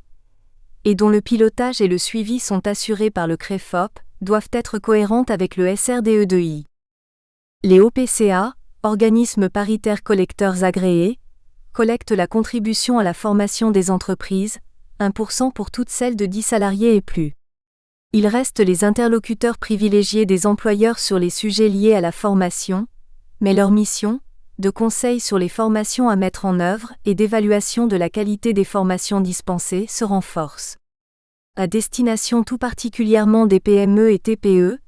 et dont le pilotage et le suivi sont assurés par le CREFOP, doivent être cohérentes avec le SRDE2I. Les OPCA, organismes paritaires collecteurs agréés, collectent la contribution à la formation des entreprises, 1% pour toutes celles de 10 salariés et plus. Ils restent les interlocuteurs privilégiés des employeurs sur les sujets liés à la formation, mais leur mission, de conseil sur les formations à mettre en œuvre et d'évaluation de la qualité des formations dispensées, se renforce. À destination tout particulièrement des PME et TPE,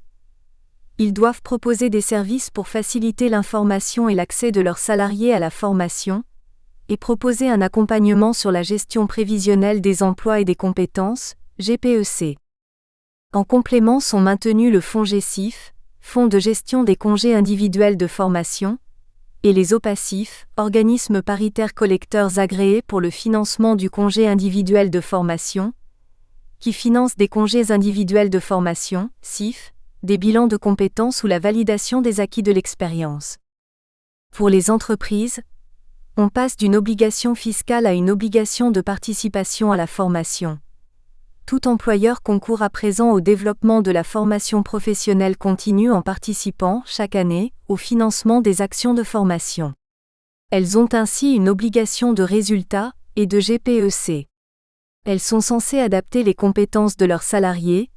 ils doivent proposer des services pour faciliter l'information et l'accès de leurs salariés à la formation, et proposer un accompagnement sur la gestion prévisionnelle des emplois et des compétences, GPEC. En complément sont maintenus le fonds GESIF, Fonds de gestion des congés individuels de formation, et les OPACIF, organismes paritaires collecteurs agréés pour le financement du congé individuel de formation, qui financent des congés individuels de formation, CIF, des bilans de compétences ou la validation des acquis de l'expérience. Pour les entreprises, on passe d'une obligation fiscale à une obligation de participation à la formation. Tout employeur concourt à présent au développement de la formation professionnelle continue en participant, chaque année, au financement des actions de formation. Elles ont ainsi une obligation de résultat et de GPEC. Elles sont censées adapter les compétences de leurs salariés,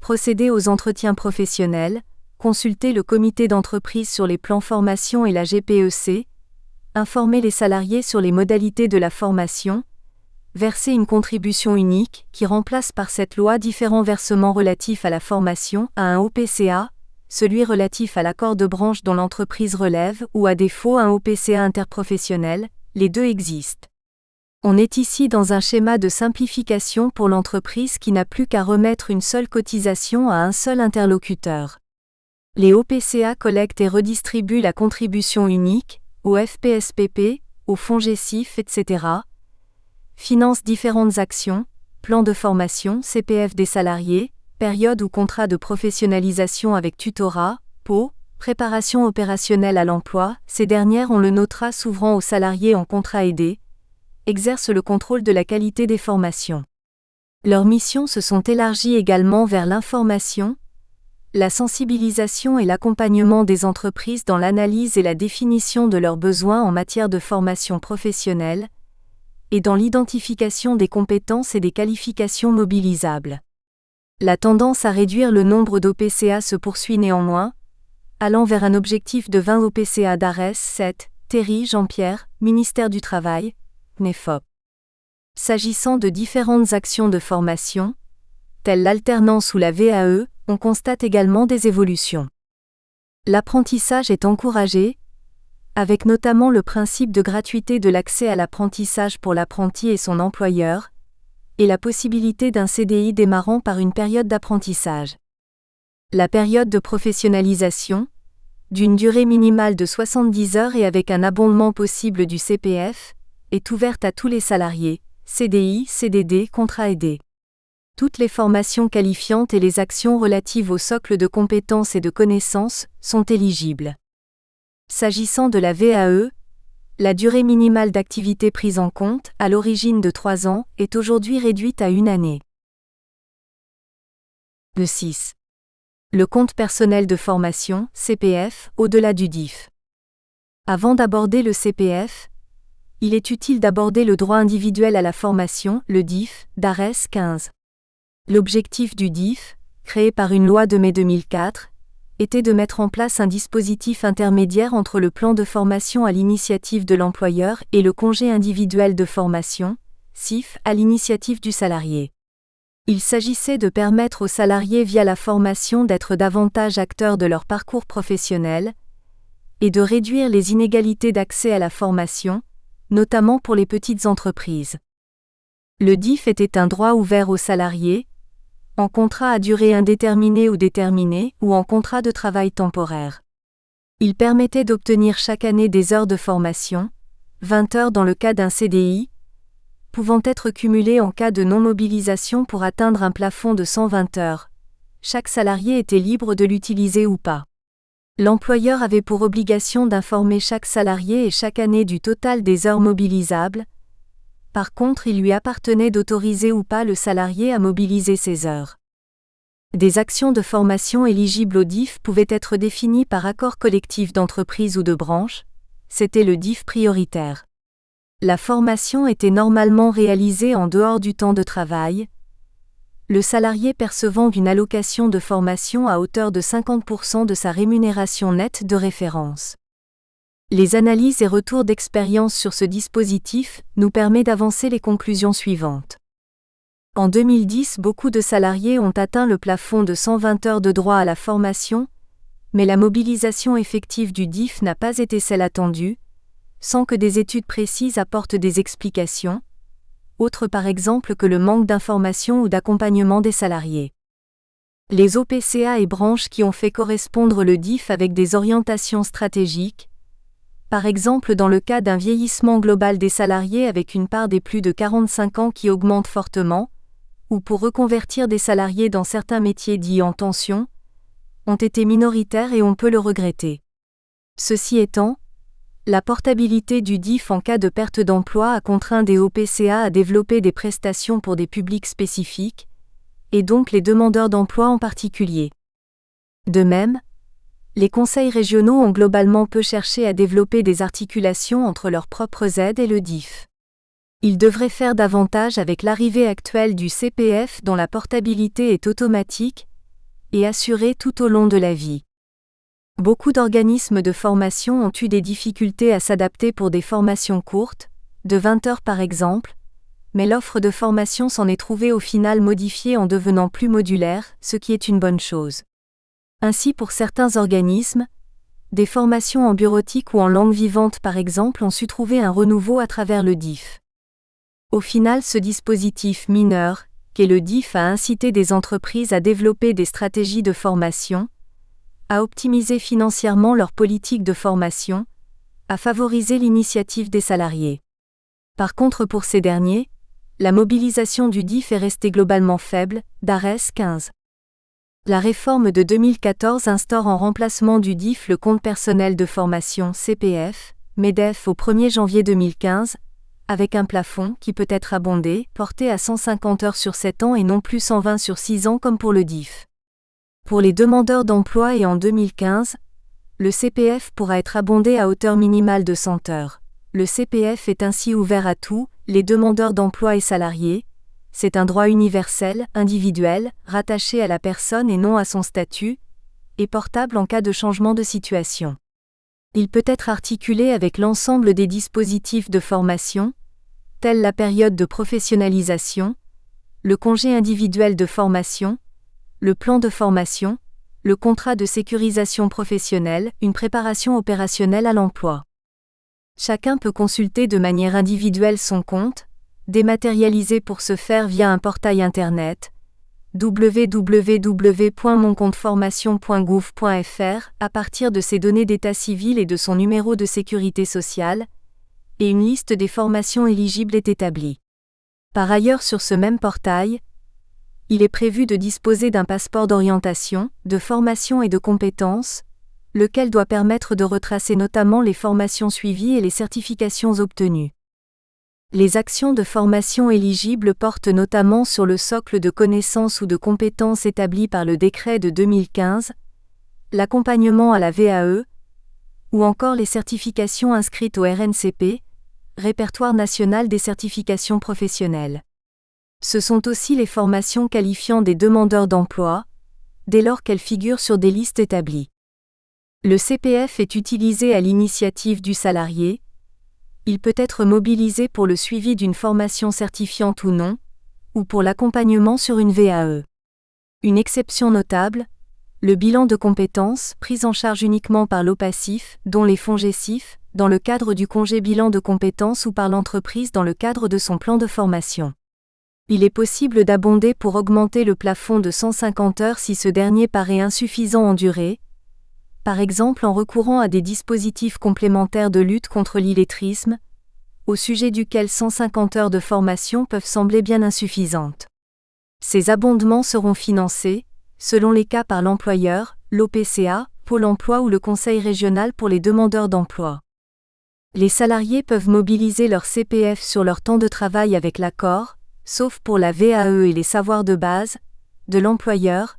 procéder aux entretiens professionnels, consulter le comité d'entreprise sur les plans formation et la GPEC, informer les salariés sur les modalités de la formation, verser une contribution unique qui remplace par cette loi différents versements relatifs à la formation à un OPCA, celui relatif à l'accord de branche dont l'entreprise relève ou à défaut un OPCA interprofessionnel, les deux existent. On est ici dans un schéma de simplification pour l'entreprise qui n'a plus qu'à remettre une seule cotisation à un seul interlocuteur. Les OPCA collectent et redistribuent la contribution unique, au FPSPP, au fonds GESIF, etc., financent différentes actions, plans de formation, CPF des salariés, période ou contrat de professionnalisation avec tutorat, PO, préparation opérationnelle à l'emploi, ces dernières ont le notrat s'ouvrant aux salariés en contrat aidé, exercent le contrôle de la qualité des formations. Leurs missions se sont élargies également vers l'information, la sensibilisation et l'accompagnement des entreprises dans l'analyse et la définition de leurs besoins en matière de formation professionnelle, et dans l'identification des compétences et des qualifications mobilisables. La tendance à réduire le nombre d'OPCA se poursuit néanmoins, allant vers un objectif de 20 OPCA d'ARES 7, Terry Jean-Pierre, ministère du Travail, CNEFOP. S'agissant de différentes actions de formation, telles l'alternance ou la VAE, on constate également des évolutions. L'apprentissage est encouragé, avec notamment le principe de gratuité de l'accès à l'apprentissage pour l'apprenti et son employeur, et la possibilité d'un CDI démarrant par une période d'apprentissage. La période de professionnalisation, d'une durée minimale de 70 heures et avec un abondement possible du CPF, est ouverte à tous les salariés, CDI, CDD, contrat aidé. Toutes les formations qualifiantes et les actions relatives au socle de compétences et de connaissances sont éligibles. S'agissant de la VAE, la durée minimale d'activité prise en compte, à l'origine de 3 ans, est aujourd'hui réduite à 1 année. 6. Le compte personnel de formation, CPF, au-delà du DIF. Avant d'aborder le CPF, il est utile d'aborder le droit individuel à la formation, le DIF, d'ARES 15. L'objectif du DIF, créé par une loi de mai 2004, était de mettre en place un dispositif intermédiaire entre le plan de formation à l'initiative de l'employeur et le congé individuel de formation, CIF, à l'initiative du salarié. Il s'agissait de permettre aux salariés via la formation d'être davantage acteurs de leur parcours professionnel et de réduire les inégalités d'accès à la formation, notamment pour les petites entreprises. Le DIF était un droit ouvert aux salariés, en contrat à durée indéterminée ou déterminée, ou en contrat de travail temporaire. Il permettait d'obtenir chaque année des heures de formation, 20 heures dans le cas d'un CDI, pouvant être cumulées en cas de non-mobilisation pour atteindre un plafond de 120 heures. Chaque salarié était libre de l'utiliser ou pas. L'employeur avait pour obligation d'informer chaque salarié et chaque année du total des heures mobilisables. Par contre, il lui appartenait d'autoriser ou pas le salarié à mobiliser ses heures. Des actions de formation éligibles au DIF pouvaient être définies par accord collectif d'entreprise ou de branche, c'était le DIF prioritaire. La formation était normalement réalisée en dehors du temps de travail, le salarié percevant une allocation de formation à hauteur de 50% de sa rémunération nette de référence. Les analyses et retours d'expérience sur ce dispositif nous permettent d'avancer les conclusions suivantes. En 2010, beaucoup de salariés ont atteint le plafond de 120 heures de droit à la formation, mais la mobilisation effective du DIF n'a pas été celle attendue, sans que des études précises apportent des explications, autres par exemple que le manque d'information ou d'accompagnement des salariés. Les OPCA et branches qui ont fait correspondre le DIF avec des orientations stratégiques, par exemple dans le cas d'un vieillissement global des salariés avec une part des plus de 45 ans qui augmente fortement, ou pour reconvertir des salariés dans certains métiers dits en tension, ont été minoritaires et on peut le regretter. Ceci étant, la portabilité du DIF en cas de perte d'emploi a contraint des OPCA à développer des prestations pour des publics spécifiques, et donc les demandeurs d'emploi en particulier. De même, les conseils régionaux ont globalement peu cherché à développer des articulations entre leurs propres aides et le DIF. Ils devraient faire davantage avec l'arrivée actuelle du CPF dont la portabilité est automatique et assurée tout au long de la vie. Beaucoup d'organismes de formation ont eu des difficultés à s'adapter pour des formations courtes, de 20 heures par exemple, mais l'offre de formation s'en est trouvée au final modifiée en devenant plus modulaire, ce qui est une bonne chose. Ainsi pour certains organismes, des formations en bureautique ou en langue vivante par exemple ont su trouver un renouveau à travers le DIF. Au final, ce dispositif mineur, qu'est le DIF, a incité des entreprises à développer des stratégies de formation, à optimiser financièrement leur politique de formation, à favoriser l'initiative des salariés. Par contre pour ces derniers, la mobilisation du DIF est restée globalement faible, d'ARES 15. La réforme de 2014 instaure en remplacement du DIF le compte personnel de formation CPF, MEDEF au 1er janvier 2015, avec un plafond qui peut être abondé, porté à 150 heures sur 7 ans et non plus 120 sur 6 ans comme pour le DIF. Pour les demandeurs d'emploi et en 2015, le CPF pourra être abondé à hauteur minimale de 100 heures. Le CPF est ainsi ouvert à tous, les demandeurs d'emploi et salariés. C'est un droit universel, individuel, rattaché à la personne et non à son statut, et portable en cas de changement de situation. Il peut être articulé avec l'ensemble des dispositifs de formation, tels la période de professionnalisation, le congé individuel de formation, le plan de formation, le contrat de sécurisation professionnelle, une préparation opérationnelle à l'emploi. Chacun peut consulter de manière individuelle son compte, dématérialisé pour ce faire via un portail internet www.moncompteformation.gouv.fr à partir de ses données d'état civil et de son numéro de sécurité sociale, et une liste des formations éligibles est établie. Par ailleurs, sur ce même portail, il est prévu de disposer d'un passeport d'orientation, de formation et de compétences, lequel doit permettre de retracer notamment les formations suivies et les certifications obtenues. Les actions de formation éligibles portent notamment sur le socle de connaissances ou de compétences établi par le décret de 2015, l'accompagnement à la VAE, ou encore les certifications inscrites au RNCP, Répertoire national des certifications professionnelles. Ce sont aussi les formations qualifiant des demandeurs d'emploi, dès lors qu'elles figurent sur des listes établies. Le CPF est utilisé à l'initiative du salarié. Il peut être mobilisé pour le suivi d'une formation certifiante ou non, ou pour l'accompagnement sur une VAE. Une exception notable, le bilan de compétences, pris en charge uniquement par l'OPACIF, dont les fonds GESIF, dans le cadre du congé bilan de compétences ou par l'entreprise dans le cadre de son plan de formation. Il est possible d'abonder pour augmenter le plafond de 150 heures si ce dernier paraît insuffisant en durée, par exemple en recourant à des dispositifs complémentaires de lutte contre l'illettrisme, au sujet duquel 150 heures de formation peuvent sembler bien insuffisantes. Ces abondements seront financés, selon les cas par l'employeur, l'OPCA, Pôle emploi ou le Conseil régional pour les demandeurs d'emploi. Les salariés peuvent mobiliser leur CPF sur leur temps de travail avec l'accord, sauf pour la VAE et les savoirs de base, de l'employeur,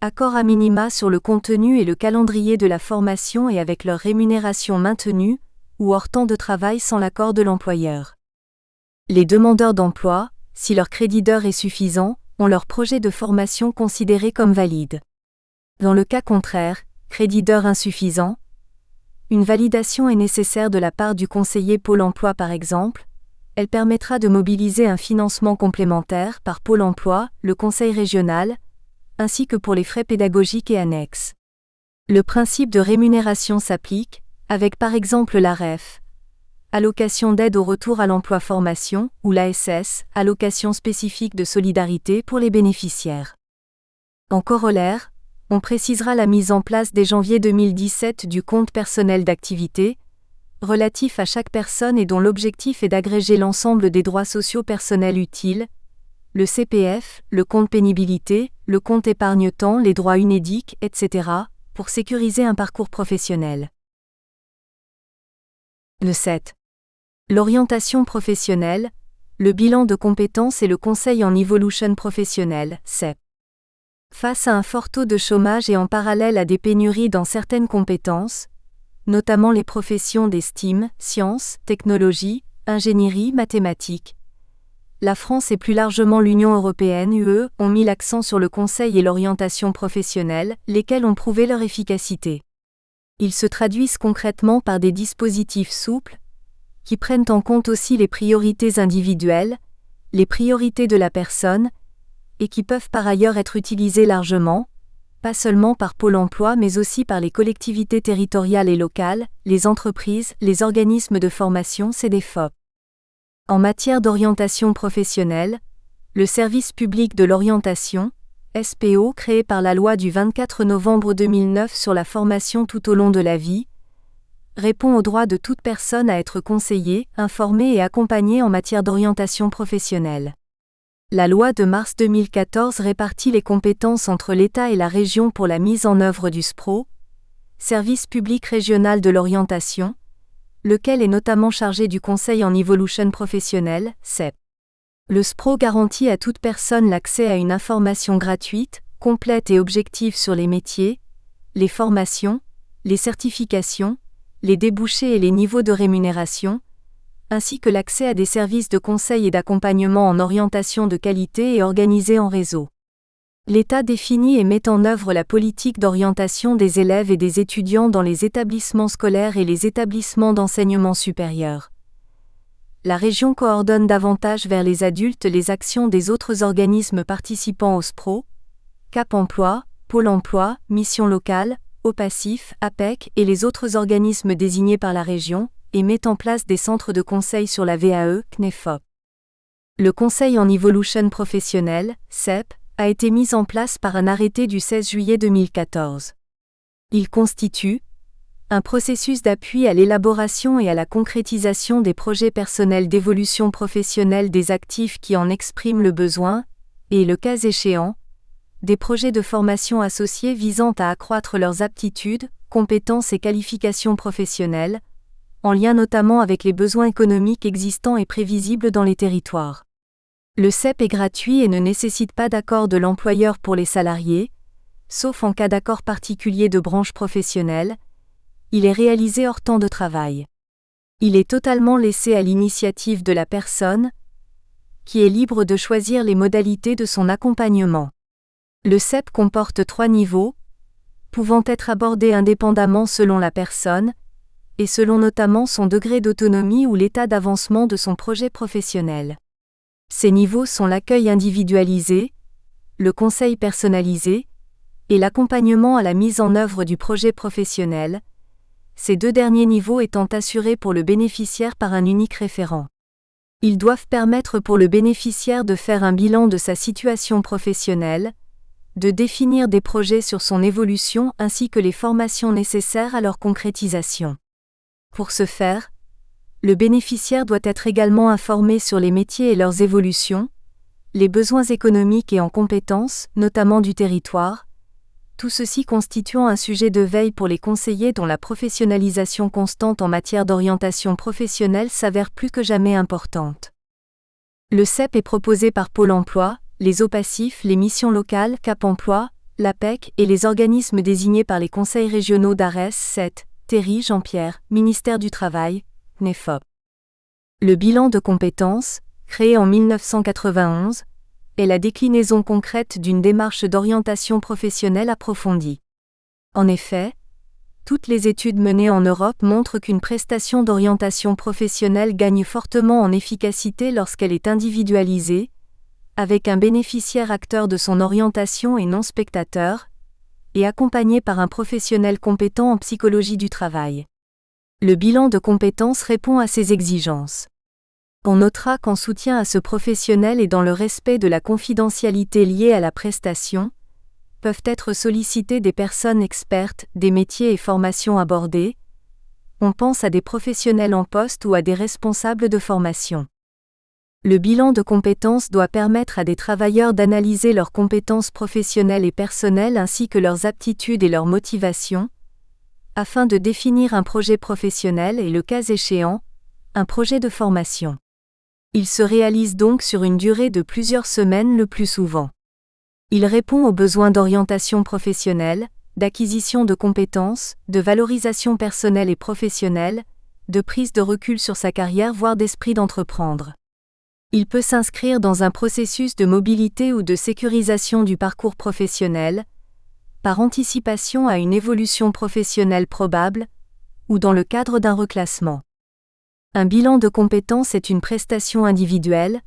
accord à minima sur le contenu et le calendrier de la formation et avec leur rémunération maintenue, ou hors temps de travail sans l'accord de l'employeur. Les demandeurs d'emploi, si leur crédit d'heures est suffisant, ont leur projet de formation considéré comme valide. Dans le cas contraire, crédit d'heures insuffisant, une validation est nécessaire de la part du conseiller Pôle emploi par exemple. Elle permettra de mobiliser un financement complémentaire par Pôle emploi, le Conseil régional, ainsi que pour les frais pédagogiques et annexes. Le principe de rémunération s'applique, avec par exemple l'AREF, allocation d'aide au retour à l'emploi formation, ou l'ASS, allocation spécifique de solidarité pour les bénéficiaires. En corollaire, on précisera la mise en place dès janvier 2017 du compte personnel d'activité, relatif à chaque personne et dont l'objectif est d'agréger l'ensemble des droits sociaux personnels utiles, le CPF, le compte pénibilité, le compte épargne-temps, les droits UNEDIC, etc., pour sécuriser un parcours professionnel. Le 7. L'orientation professionnelle, le bilan de compétences et le conseil en évolution professionnelle, CEP. Face à un fort taux de chômage et en parallèle à des pénuries dans certaines compétences, notamment les professions des STEAM, sciences, technologies, ingénierie, mathématiques, la France et plus largement l'Union européenne (UE) ont mis l'accent sur le conseil et l'orientation professionnelle, lesquels ont prouvé leur efficacité. Ils se traduisent concrètement par des dispositifs souples, qui prennent en compte aussi les priorités individuelles, les priorités de la personne, et qui peuvent par ailleurs être utilisés largement, pas seulement par Pôle emploi mais aussi par les collectivités territoriales et locales, les entreprises, les organismes de formation (CDFOP). En matière d'orientation professionnelle, le service public de l'orientation, SPO créé par la loi du 24 novembre 2009 sur la formation tout au long de la vie, répond au droit de toute personne à être conseillée, informée et accompagnée en matière d'orientation professionnelle. La loi de mars 2014 répartit les compétences entre l'État et la région pour la mise en œuvre du SPRO, service public régional de l'orientation, lequel est notamment chargé du conseil en évolution professionnelle, CEP. Le SPRO garantit à toute personne l'accès à une information gratuite, complète et objective sur les métiers, les formations, les certifications, les débouchés et les niveaux de rémunération, ainsi que l'accès à des services de conseil et d'accompagnement en orientation de qualité et organisés en réseau. L'État définit et met en œuvre la politique d'orientation des élèves et des étudiants dans les établissements scolaires et les établissements d'enseignement supérieur. La région coordonne davantage vers les adultes les actions des autres organismes participant au SPRO, Cap Emploi, Pôle emploi, Mission locale, OPACIF, APEC et les autres organismes désignés par la région, et met en place des centres de conseil sur la VAE, CNEFOP. Le Conseil en évolution professionnelle, CEP, a été mis en place par un arrêté du 16 juillet 2014. Il constitue un processus d'appui à l'élaboration et à la concrétisation des projets personnels d'évolution professionnelle des actifs qui en expriment le besoin, et, le cas échéant, des projets de formation associés visant à accroître leurs aptitudes, compétences et qualifications professionnelles, en lien notamment avec les besoins économiques existants et prévisibles dans les territoires. Le CEP est gratuit et ne nécessite pas d'accord de l'employeur pour les salariés, sauf en cas d'accord particulier de branche professionnelle. Il est réalisé hors temps de travail. Il est totalement laissé à l'initiative de la personne, qui est libre de choisir les modalités de son accompagnement. Le CEP comporte 3 niveaux, pouvant être abordés indépendamment selon la personne, et selon notamment son degré d'autonomie ou l'état d'avancement de son projet professionnel. Ces niveaux sont l'accueil individualisé, le conseil personnalisé, et l'accompagnement à la mise en œuvre du projet professionnel, ces 2 derniers niveaux étant assurés pour le bénéficiaire par un unique référent. Ils doivent permettre pour le bénéficiaire de faire un bilan de sa situation professionnelle, de définir des projets sur son évolution ainsi que les formations nécessaires à leur concrétisation. Pour ce faire, le bénéficiaire doit être également informé sur les métiers et leurs évolutions, les besoins économiques et en compétences, notamment du territoire, tout ceci constituant un sujet de veille pour les conseillers dont la professionnalisation constante en matière d'orientation professionnelle s'avère plus que jamais importante. Le CEP est proposé par Pôle emploi, les OPACIF, les missions locales, Cap emploi, l'APEC et les organismes désignés par les conseils régionaux d'ARES, CET, Terry, Jean-Pierre, ministère du Travail, NEFOP. Le bilan de compétences, créé en 1991, est la déclinaison concrète d'une démarche d'orientation professionnelle approfondie. En effet, toutes les études menées en Europe montrent qu'une prestation d'orientation professionnelle gagne fortement en efficacité lorsqu'elle est individualisée, avec un bénéficiaire acteur de son orientation et non spectateur, et accompagné par un professionnel compétent en psychologie du travail. Le bilan de compétences répond à ces exigences. On notera qu'en soutien à ce professionnel et dans le respect de la confidentialité liée à la prestation, peuvent être sollicitées des personnes expertes des métiers et formations abordés. On pense à des professionnels en poste ou à des responsables de formation. Le bilan de compétences doit permettre à des travailleurs d'analyser leurs compétences professionnelles et personnelles ainsi que leurs aptitudes et leurs motivations, afin de définir un projet professionnel et, le cas échéant, un projet de formation. Il se réalise donc sur une durée de plusieurs semaines le plus souvent. Il répond aux besoins d'orientation professionnelle, d'acquisition de compétences, de valorisation personnelle et professionnelle, de prise de recul sur sa carrière voire d'esprit d'entreprendre. Il peut s'inscrire dans un processus de mobilité ou de sécurisation du parcours professionnel, par anticipation à une évolution professionnelle probable, ou dans le cadre d'un reclassement. Un bilan de compétences est une prestation individuelle.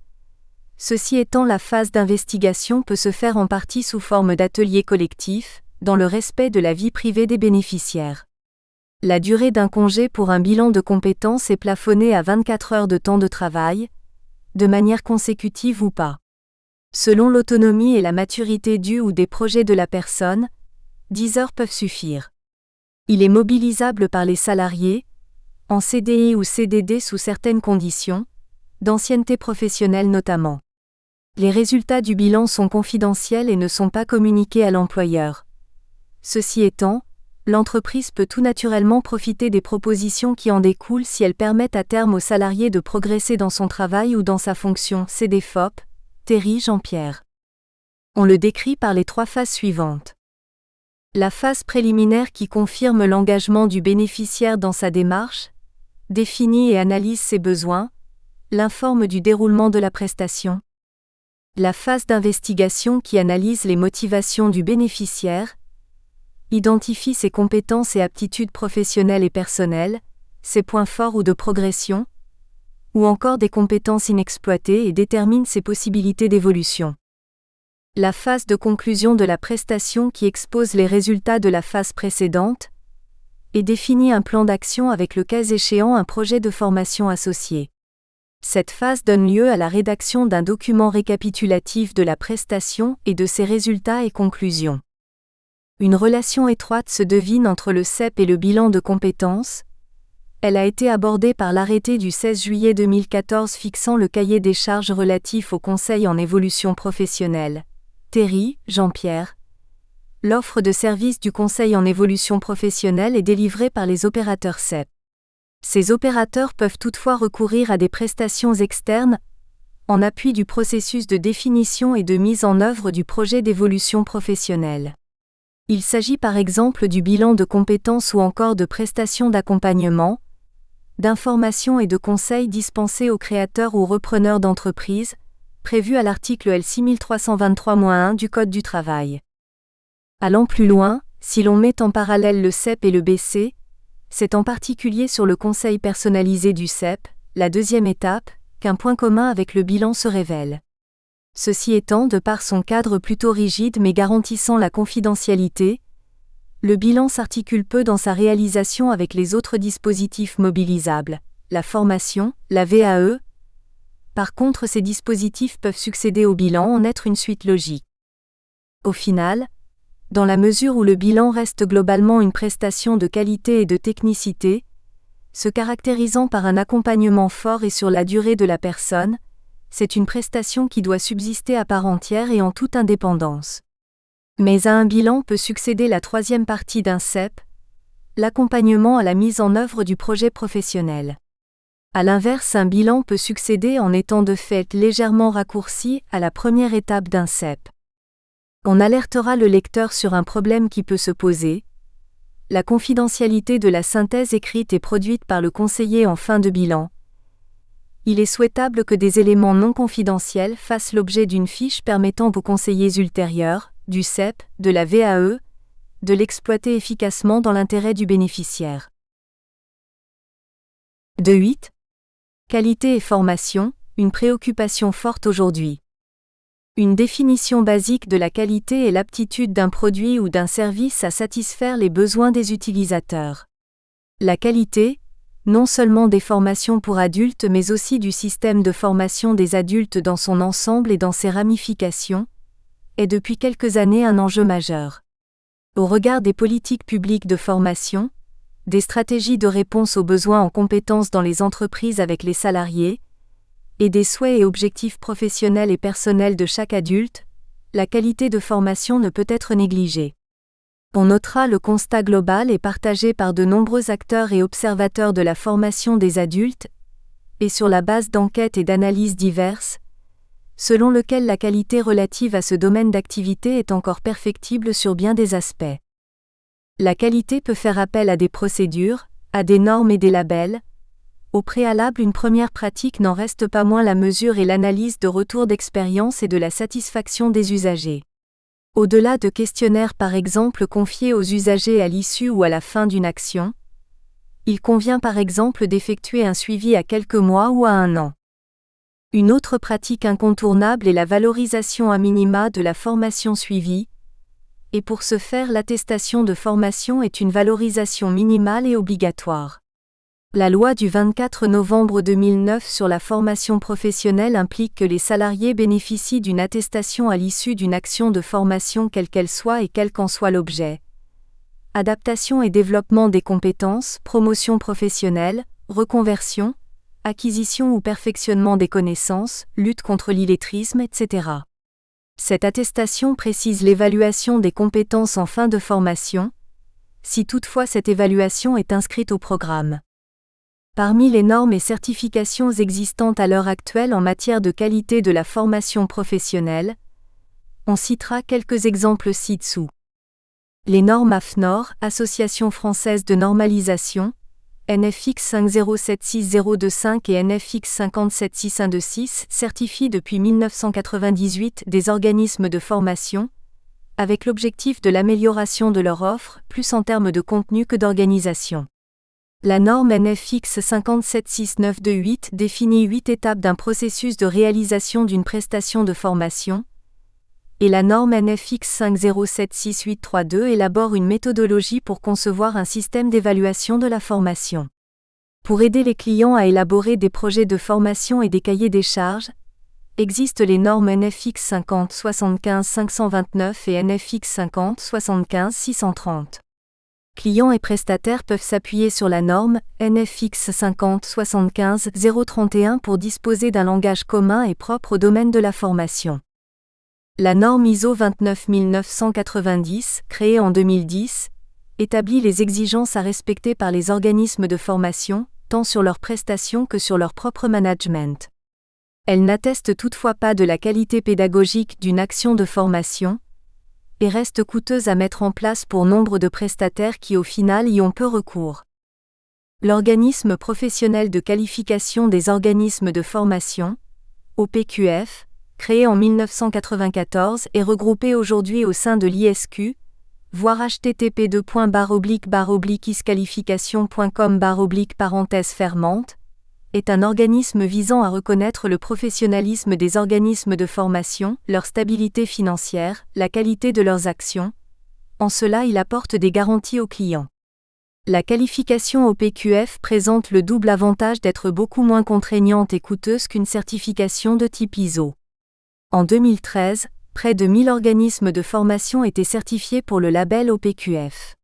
Ceci étant, la phase d'investigation peut se faire en partie sous forme d'ateliers collectifs, dans le respect de la vie privée des bénéficiaires. La durée d'un congé pour un bilan de compétences est plafonnée à 24 heures de temps de travail, de manière consécutive ou pas. Selon l'autonomie et la maturité du ou des projets de la personne, 10 heures peuvent suffire. Il est mobilisable par les salariés, en CDI ou CDD sous certaines conditions, d'ancienneté professionnelle notamment. Les résultats du bilan sont confidentiels et ne sont pas communiqués à l'employeur. Ceci étant, l'entreprise peut tout naturellement profiter des propositions qui en découlent si elles permettent à terme au salarié de progresser dans son travail ou dans sa fonction. CDFOP, Terry, Jean-Pierre. On le décrit par les 3 phases suivantes. La phase préliminaire qui confirme l'engagement du bénéficiaire dans sa démarche, définit et analyse ses besoins, l'informe du déroulement de la prestation. La phase d'investigation qui analyse les motivations du bénéficiaire, identifie ses compétences et aptitudes professionnelles et personnelles, ses points forts ou de progression, ou encore des compétences inexploitées et détermine ses possibilités d'évolution. La phase de conclusion de la prestation qui expose les résultats de la phase précédente, et définit un plan d'action avec le cas échéant un projet de formation associé. Cette phase donne lieu à la rédaction d'un document récapitulatif de la prestation et de ses résultats et conclusions. Une relation étroite se devine entre le CEP et le bilan de compétences. Elle a été abordée par l'arrêté du 16 juillet 2014 fixant le cahier des charges relatif au conseil en évolution professionnelle. Terry, Jean-Pierre. L'offre de service du conseil en évolution professionnelle est délivrée par les opérateurs CEP. Ces opérateurs peuvent toutefois recourir à des prestations externes, en appui du processus de définition et de mise en œuvre du projet d'évolution professionnelle. Il s'agit par exemple du bilan de compétences ou encore de prestations d'accompagnement, d'information et de conseils dispensés aux créateurs ou repreneurs d'entreprise, prévus à l'article L6323-1 du Code du travail. Allant plus loin, si l'on met en parallèle le CEP et le BC, c'est en particulier sur le conseil personnalisé du CEP, la deuxième étape, qu'un point commun avec le bilan se révèle. Ceci étant, de par son cadre plutôt rigide mais garantissant la confidentialité, le bilan s'articule peu dans sa réalisation avec les autres dispositifs mobilisables, la formation, la VAE, Par contre, ces dispositifs peuvent succéder au bilan, en être une suite logique. Au final, dans la mesure où le bilan reste globalement une prestation de qualité et de technicité, se caractérisant par un accompagnement fort et sur la durée de la personne, c'est une prestation qui doit subsister à part entière et en toute indépendance. Mais à un bilan peut succéder la troisième partie d'un CEP, l'accompagnement à la mise en œuvre du projet professionnel. À l'inverse, un bilan peut succéder en étant de fait légèrement raccourci à la première étape d'un CEP. On alertera le lecteur sur un problème qui peut se poser: la confidentialité de la synthèse écrite et produite par le conseiller en fin de bilan. Il est souhaitable que des éléments non confidentiels fassent l'objet d'une fiche permettant aux conseillers ultérieurs, du CEP, de la VAE, de l'exploiter efficacement dans l'intérêt du bénéficiaire. 2.8. Qualité et formation, une préoccupation forte aujourd'hui. Une définition basique de la qualité est l'aptitude d'un produit ou d'un service à satisfaire les besoins des utilisateurs. La qualité, non seulement des formations pour adultes mais aussi du système de formation des adultes dans son ensemble et dans ses ramifications, est depuis quelques années un enjeu majeur. Au regard des politiques publiques de formation, des stratégies de réponse aux besoins en compétences dans les entreprises avec les salariés, et des souhaits et objectifs professionnels et personnels de chaque adulte, la qualité de formation ne peut être négligée. On notera le constat global et partagé par de nombreux acteurs et observateurs de la formation des adultes, et sur la base d'enquêtes et d'analyses diverses, selon lequel la qualité relative à ce domaine d'activité est encore perfectible sur bien des aspects. La qualité peut faire appel à des procédures, à des normes et des labels. Au préalable, une première pratique n'en reste pas moins la mesure et l'analyse de retour d'expérience et de la satisfaction des usagers. Au-delà de questionnaires par exemple confiés aux usagers à l'issue ou à la fin d'une action, il convient par exemple d'effectuer un suivi à quelques mois ou à un an. Une autre pratique incontournable est la valorisation à minima de la formation suivie, et pour ce faire l'attestation de formation est une valorisation minimale et obligatoire. La loi du 24 novembre 2009 sur la formation professionnelle implique que les salariés bénéficient d'une attestation à l'issue d'une action de formation quelle qu'elle soit et quel qu'en soit l'objet. Adaptation et développement des compétences, promotion professionnelle, reconversion, acquisition ou perfectionnement des connaissances, lutte contre l'illettrisme, etc. Cette attestation précise l'évaluation des compétences en fin de formation, si toutefois cette évaluation est inscrite au programme. Parmi les normes et certifications existantes à l'heure actuelle en matière de qualité de la formation professionnelle, on citera quelques exemples ci-dessous. Les normes AFNOR, Association française de normalisation, NFX 5076025 et NFX 5076126 certifient depuis 1998 des organismes de formation, avec l'objectif de l'amélioration de leur offre, plus en termes de contenu que d'organisation. La norme NFX 5769228 définit 8 étapes d'un processus de réalisation d'une prestation de formation, et la norme NFX 5076832 élabore une méthodologie pour concevoir un système d'évaluation de la formation. Pour aider les clients à élaborer des projets de formation et des cahiers des charges, existent les normes NFX 50 75 529 et NFX 50 75 630. Clients et prestataires peuvent s'appuyer sur la norme NFX 50 75 031 pour disposer d'un langage commun et propre au domaine de la formation. La norme ISO 29990, créée en 2010, établit les exigences à respecter par les organismes de formation, tant sur leurs prestations que sur leur propre management. Elle n'atteste toutefois pas de la qualité pédagogique d'une action de formation, et reste coûteuse à mettre en place pour nombre de prestataires qui au final y ont peu recours. L'organisme professionnel de qualification des organismes de formation, OPQF, créé en 1994 et regroupé aujourd'hui au sein de l'ISQ, voir http://isqualification.com// est un organisme visant à reconnaître le professionnalisme des organismes de formation, leur stabilité financière, la qualité de leurs actions. En cela, il apporte des garanties aux clients. La qualification OPQF présente le double avantage d'être beaucoup moins contraignante et coûteuse qu'une certification de type ISO. En 2013, près de 1000 organismes de formation étaient certifiés pour le label OPQF.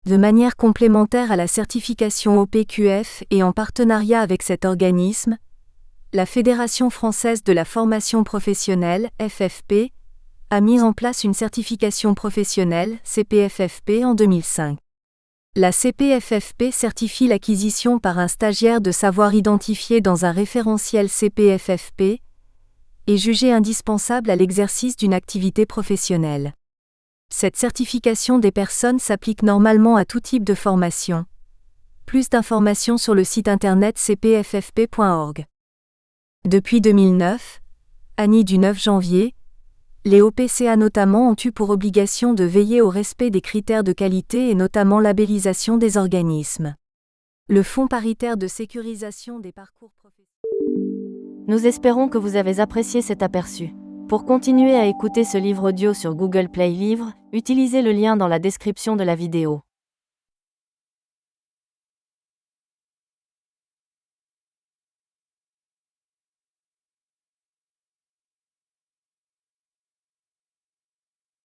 De manière complémentaire à la certification OPQF et en partenariat avec cet organisme, la Fédération française de la formation professionnelle, FFP, a mis en place une certification professionnelle, CPFFP, en 2005. La CPFFP certifie l'acquisition par un stagiaire de savoirs identifiés dans un référentiel CPFFP et jugés indispensables à l'exercice d'une activité professionnelle. Cette certification des personnes s'applique normalement à tout type de formation. Plus d'informations sur le site internet cpffp.org. Depuis 2009, ANI du 9 janvier, les OPCA notamment ont eu pour obligation de veiller au respect des critères de qualité et notamment labellisation des organismes. Le Fonds paritaire de sécurisation des parcours professionnels. Nous espérons que vous avez apprécié cet aperçu. Pour continuer à écouter ce livre audio sur Google Play Livres, utilisez le lien dans la description de la vidéo.